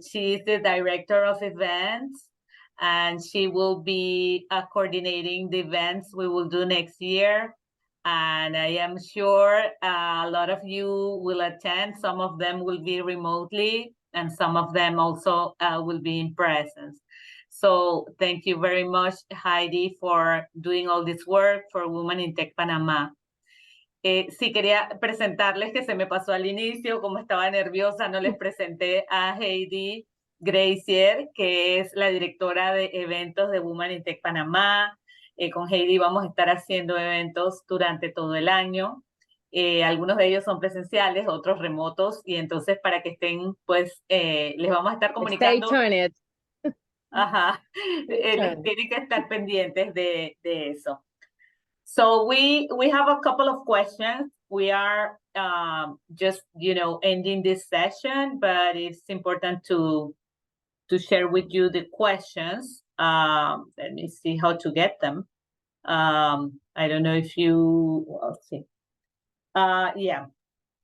She is the director of events, and she will be coordinating the events we will do next year. And I am sure a lot of you will attend. Some of them will be remotely, and some of them also will be in presence. So thank you very much, Heidi, for doing all this work for Women in Tech Panama. Sí, quería presentarles, que se me pasó al inicio, como estaba nerviosa, no les presenté a Heidi Gracier, que es la directora de eventos de Women in Tech Panamá. Con Heidi vamos a estar haciendo eventos durante todo el año. Algunos de ellos son presenciales, otros remotos, y entonces para que estén, pues, les vamos a estar comunicando. Stay tuned. Ajá, tienen que estar pendientes de eso. So we have a couple of questions. We are just, you know, ending this session, but it's important to share with you the questions. Let me see how to get them. I don't know if you, let's see. Yeah.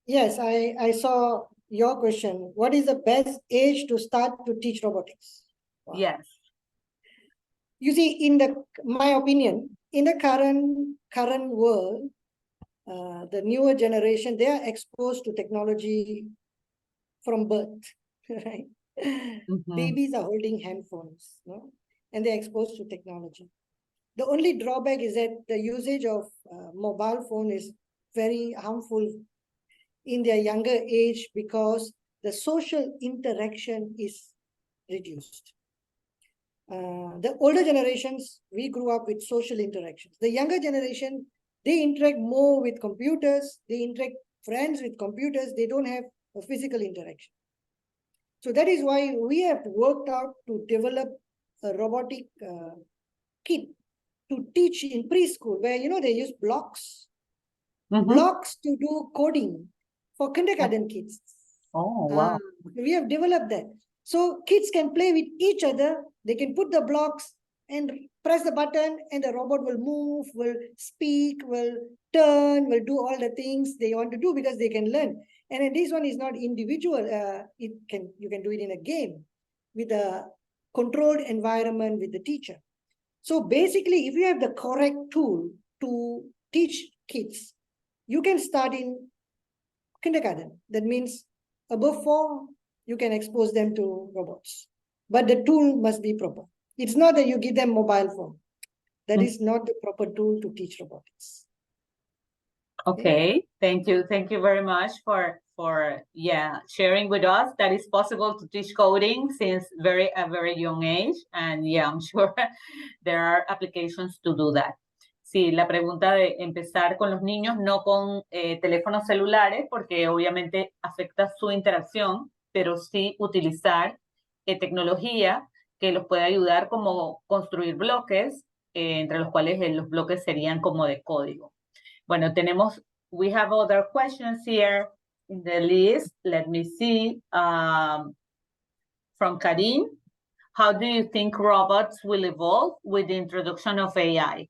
Yes, I saw your question. What is the best age to start to teach robotics? Wow. Yes. You see, my opinion, in the current world, the newer generation, they are exposed to technology from birth, right? Babies are holding handphones, no? And they're exposed to technology. The only drawback is that the usage of mobile phone is very harmful in their younger age because the social interaction is reduced. The older generations, we grew up with social interactions. The younger generation, they interact more with computers, they interact friends with computers, they don't have a physical interaction. So that is why we have worked out to develop a robotic kit to teach in preschool, where, you know, they use blocks, blocks to do coding for kindergarten kids. Oh, wow. We have developed that. So kids can play with each other. They can put the blocks and press the button and the robot will move, will speak, will turn, will do all the things they want to do because they can learn. And then this one is not individual. You can do it in a game with a controlled environment with the teacher. So basically, if you have the correct tool to teach kids, you can start in kindergarten. That means above 4, you can expose them to robots. But the tool must be proper. It's not that you give them mobile phone. That is not the proper tool to teach robotics. Okay, thank you. Thank you very much for sharing with us that it's possible to teach coding since a very young age. And yeah, I'm sure there are applications to do that. Sí, la pregunta de empezar con los niños, no con teléfonos celulares, porque obviamente afecta su interacción, pero sí utilizar tecnología que los puede ayudar como construir bloques, entre los cuales los bloques serían como de código. Bueno, we have other questions here in the list. Let me see. From Karim, how do you think robots will evolve with the introduction of AI?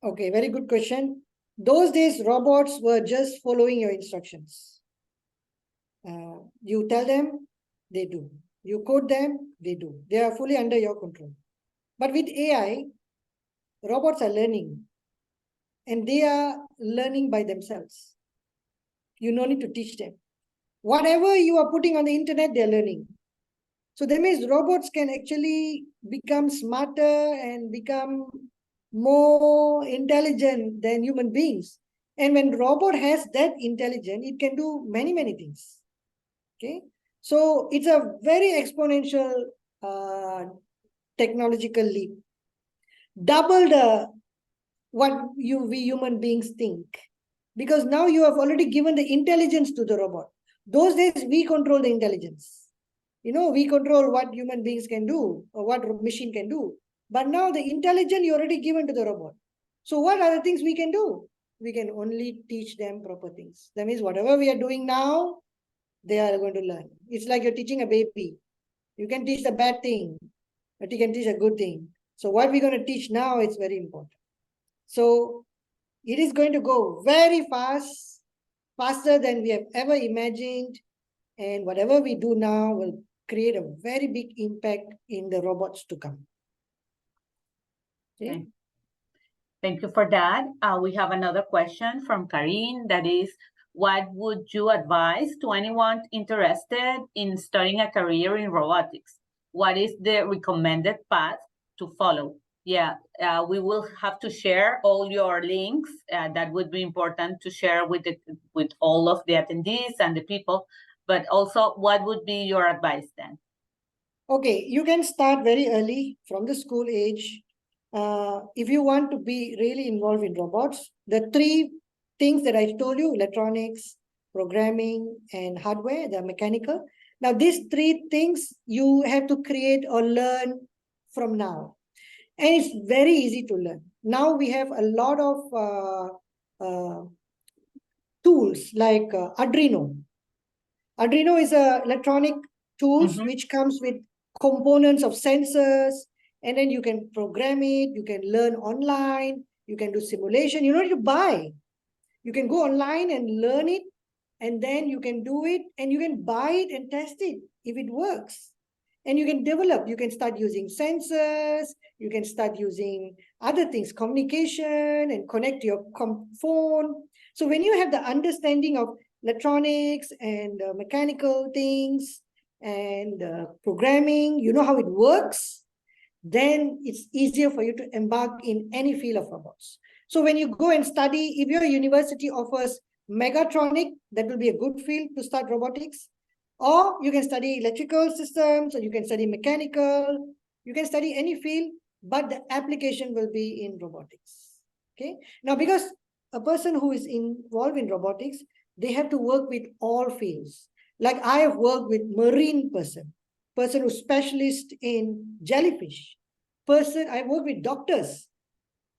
Okay, very good question. Those days, robots were just following your instructions. You tell them, they do. You code them, they do. They are fully under your control. But with AI, robots are learning. And they are learning by themselves. You no need to teach them. Whatever you are putting on the internet, they're learning. So that means robots can actually become smarter and become more intelligent than human beings. And when robot has that intelligence, it can do many, many things. Okay. So it's a very exponential technological leap. Double the what we human beings think. Because now you have already given the intelligence to the robot. Those days, we control the intelligence. You know, we control what human beings can do or what machine can do. But now the intelligence you already given to the robot. So what are the things we can do? We can only teach them proper things. That means whatever we are doing now, they are going to learn. It's like you're teaching a baby. You can teach the bad thing, but you can teach a good thing. So what we're going to teach now is very important. So it is going to go very fast, faster than we have ever imagined. And whatever we do now will create a very big impact in the robots to come. Okay. Thank you for that. We have another question from Karim that is, what would you advise to anyone interested in studying a career in robotics? What is the recommended path to follow? Yeah, we will have to share all your links. That would be important to share with all of the attendees and the people. But also, what would be your advice then? Okay, you can start very early from the school age. If you want to be really involved in robots, the 3 things that I told you, electronics, programming, and hardware, the mechanical. Now, these 3 things you have to create or learn from now. And it's very easy to learn. Now we have a lot of tools like Arduino. Arduino is an electronic tools which comes with components of sensors, and then you can program it, you can learn online, you can do simulation. You don't need to buy. You can go online and learn it, and then you can do it, and you can buy it and test it if it works. And you can develop, you can start using sensors, you can start using other things, communication, and connect your phone. So when you have the understanding of electronics and mechanical things and programming, you know how it works, then it's easier for you to embark in any field of robots. So when you go and study, if your university offers mechatronic, that will be a good field to start robotics. Or you can study electrical systems, or you can study mechanical, you can study any field, but the application will be in robotics. Okay. Now, because a person who is involved in robotics, they have to work with all fields. Like I have worked with marine person who's specialist in jellyfish. I work with doctors.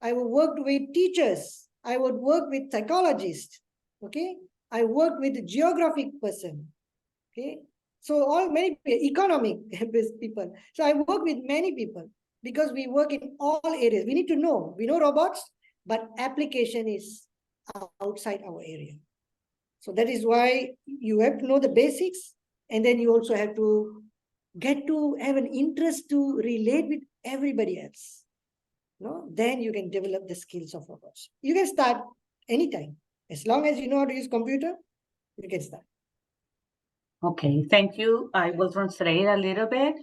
I worked with teachers. I would work with psychologists. Okay. I worked with geographic person. Okay. So many economic people. So I work with many people because we work in all areas. We need to know. We know robots, but application is outside our area. So that is why you have to know the basics, and then you also have to get to have an interest to relate with everybody else. No, then you can develop the skills of robots. You can start anytime. As long as you know how to use computer, you can start. Okay, thank you. I will translate a little bit.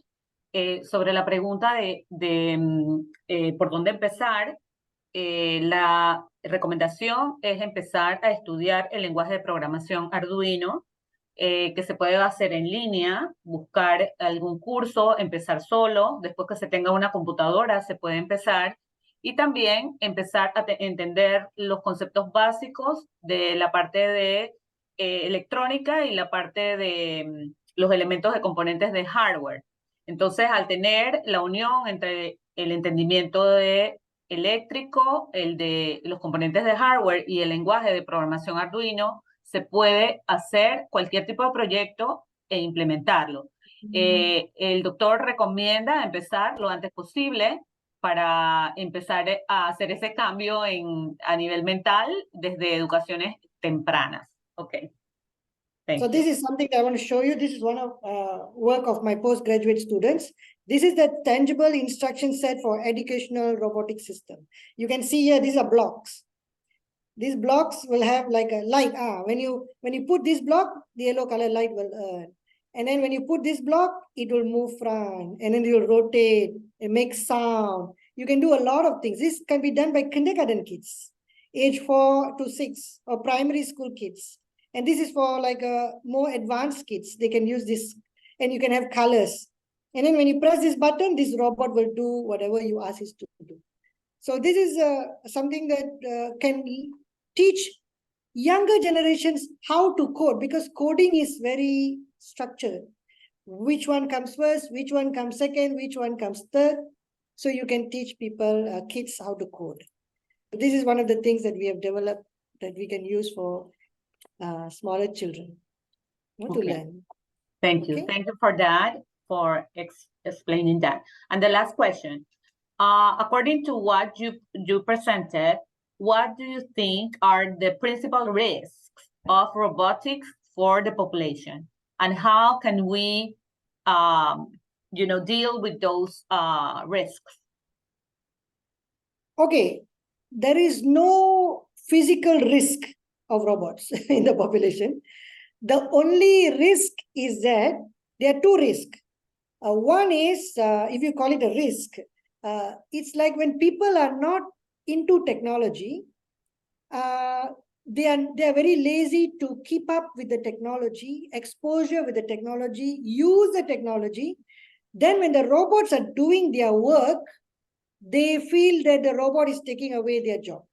Sobre la pregunta de por dónde empezar, la recomendación es empezar a estudiar el lenguaje de programación Arduino, que se puede hacer en línea, buscar algún curso, empezar solo, después que se tenga una computadora se puede empezar, y también empezar a entender los conceptos básicos de la parte de electrónica y la parte de los elementos de componentes de hardware. Entonces, al tener la unión entre el entendimiento de eléctrico, el de los componentes de hardware y el lenguaje de programación Arduino, se puede hacer cualquier tipo de proyecto e implementarlo. El doctor recomienda empezar lo antes posible para empezar a hacer ese cambio a nivel mental desde educaciones tempranas. Okay. Thank you. This is something I want to show you. This is one of work of my postgraduate students. This is the tangible instruction set for educational robotic system. You can see here, these are blocks. These blocks will have like a light. When you put this block, the yellow color light will earn. And then when you put this block, it will move front, and then it will rotate, it makes sound. You can do a lot of things. This can be done by kindergarten kids, age 4 to 6, or primary school kids. And this is for like more advanced kids. They can use this, and you can have colors. And then when you press this button, this robot will do whatever you ask it to do. So this is something that can teach younger generations how to code, because coding is very structured. Which one comes first, which one comes second, which one comes third. So you can teach people, kids, how to code. This is one of the things that we have developed that we can use for smaller children to learn. Thank you. Okay. Thank you for that, for explaining that. And the last question, according to what you presented, what do you think are the principal risks of robotics for the population? And how can we, deal with those risks? Okay, there is no physical risk of robots in the population. The only risk is that there are two risks. One is, if you call it a risk, it's like when people are not into technology, they are very lazy to keep up with the technology, exposure with the technology, use the technology. Then when the robots are doing their work, they feel that the robot is taking away their job.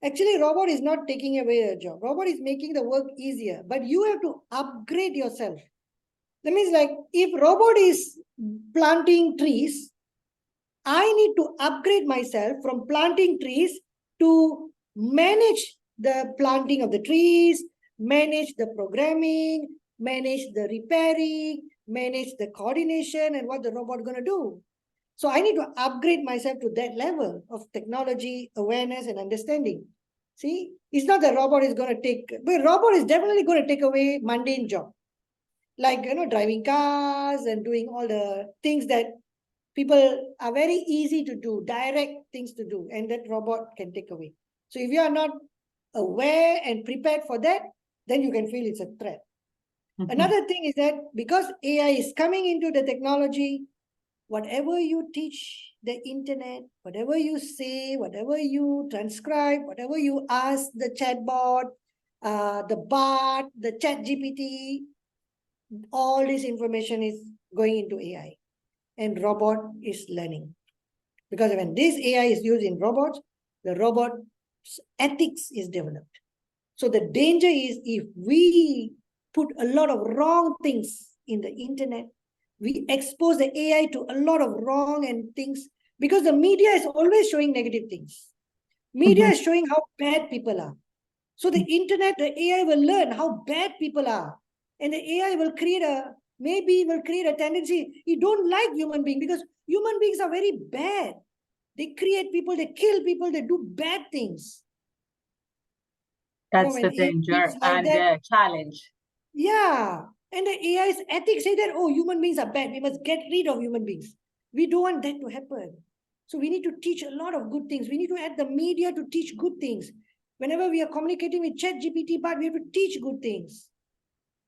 Actually, robot is not taking away your job. Robot is making the work easier, but you have to upgrade yourself. That means, like, if robot is planting trees, I need to upgrade myself from planting trees to manage the planting of the trees, manage the programming, manage the repairing, manage the coordination, and what the robot going to do. So I need to upgrade myself to that level of technology, awareness, and understanding. See, it's not that robot is going to take, but robot is definitely going to take away mundane job. Like, driving cars and doing all the things that people are very easy to do, direct things to do, and that robot can take away. So if you are not aware and prepared for that, then you can feel it's a threat. Another thing is that because AI is coming into the technology, whatever you teach the internet, whatever you say, whatever you transcribe, whatever you ask the chatbot, the bot, the chat GPT, all this information is going into AI, and robot is learning. Because when this AI is used in robots, the robot's ethics is developed. So the danger is if we put a lot of wrong things in the internet, we expose the AI to a lot of wrong and things, because the media is always showing negative things. Media is showing how bad people are. So the internet, the AI will learn how bad people are. And the AI will create a tendency. You don't like human beings because human beings are very bad. They create people, they kill people, they do bad things. That's the danger and the challenge. Yeah. And the AI's ethics say that, oh, human beings are bad. We must get rid of human beings. We don't want that to happen. So we need to teach a lot of good things. We need to add the media to teach good things. Whenever we are communicating with chat GPT, but we have to teach good things.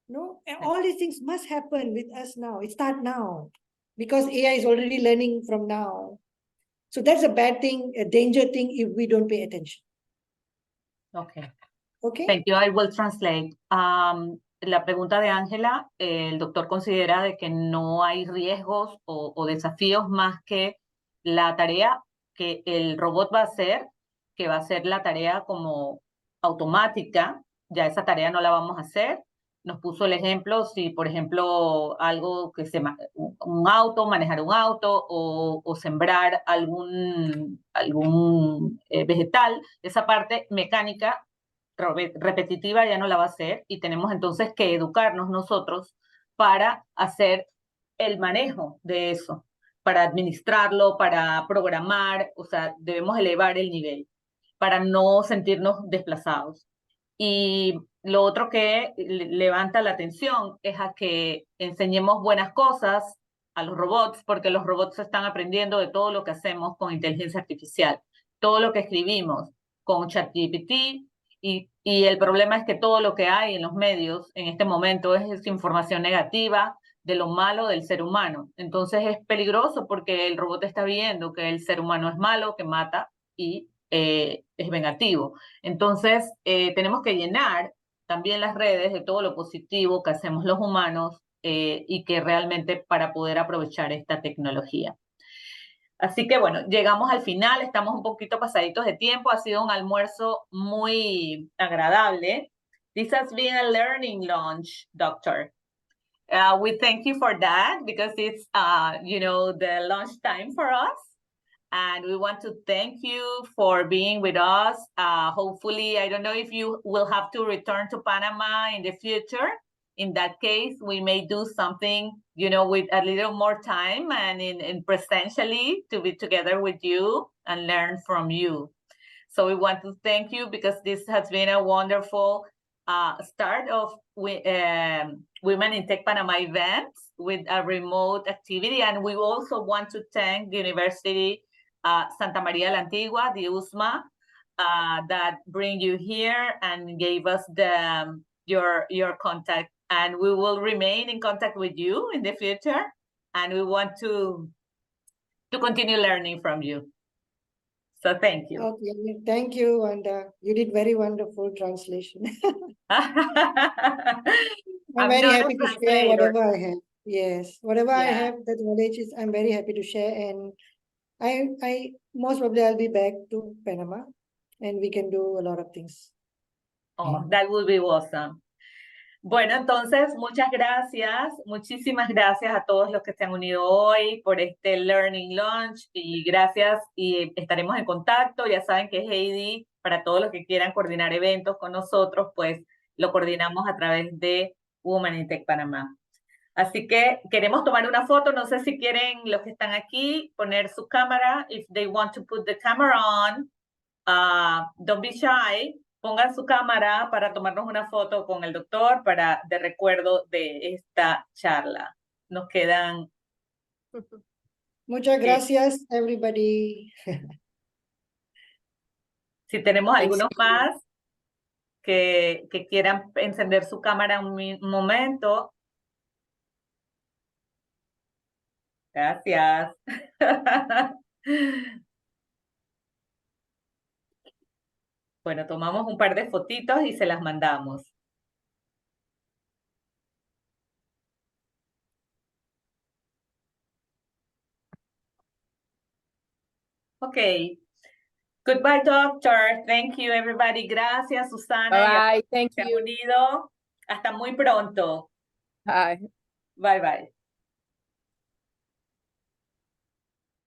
No, and all these things must happen with us now. It starts now because AI is already learning from now. So that's a bad thing, a danger thing if we don't pay attention. Okay. Okay. Thank you. I will translate. La pregunta de Ángela, el doctor considera de que no hay riesgos o desafíos más que la tarea que el robot va a hacer, que va a ser la tarea como automática. Ya esa tarea no la vamos a hacer. Nos puso el ejemplo, si por ejemplo algo que un auto, manejar un auto o sembrar algún vegetal, esa parte mecánica repetitiva ya no la va a hacer y tenemos entonces que educarnos nosotros para hacer el manejo de eso, para administrarlo, para programar, o sea, debemos elevar el nivel para no sentirnos desplazados. Y lo otro que levanta la atención es a que enseñemos buenas cosas a los robots, porque los robots están aprendiendo de todo lo que hacemos con inteligencia artificial, todo lo que escribimos con ChatGPT, y el problema es que todo lo que hay en los medios en este momento es información negativa de lo malo del ser humano. Entonces es peligroso porque el robot está viendo que el ser humano es malo, que mata y es vengativo. Entonces tenemos que llenar también las redes de todo lo positivo que hacemos los humanos y que realmente para poder aprovechar esta tecnología. Así que bueno, llegamos al final, estamos un poquito pasaditos de tiempo, ha sido un almuerzo muy agradable. This has been a learning lunch, Doctor. We thank you for that because it's, the lunch time for us. And we want to thank you for being with us. Hopefully, I don't know if you will have to return to Panama in the future. In that case, we may do something, with a little more time and in presentially to be together with you and learn from you. So we want to thank you because this has been a wonderful start of Women in Tech Panama events with a remote activity. And we also want to thank the University Santa Maria la Antigua, the USMA, that bring you here and gave us your contact. And we will remain in contact with you in the future. And we want to continue learning from you. So thank you. Okay, thank you, and you did very wonderful translation. I'm very happy to share whatever I have. Yes, whatever I have, that knowledge is, I'm very happy to share. And I most probably I'll be back to Panama, and we can do a lot of things. Oh, that would be awesome. Bueno, entonces, muchas gracias, muchísimas gracias a todos los que se han unido hoy por este Learning Lunch y gracias y estaremos en contacto. Ya saben que Heidi, para todos los que quieran coordinar eventos con nosotros, pues lo coordinamos a través de Women in Tech Panamá. Así que queremos tomar una foto, no sé si quieren los que están aquí poner su cámara, if they want to put the camera on, don't be shy. Pongan su cámara para tomarnos una foto con el doctor de recuerdo de esta charla. Nos quedan... Muchas gracias, everybody. Si tenemos algunos más que quieran encender su cámara un momento. Gracias. Bueno, tomamos un par de fotitos y se las mandamos. Okay. Goodbye, doctor. Thank you, everybody. Gracias, Susana. Bye, thank Se han you. unido. Hasta muy pronto. Bye. Bye, bye.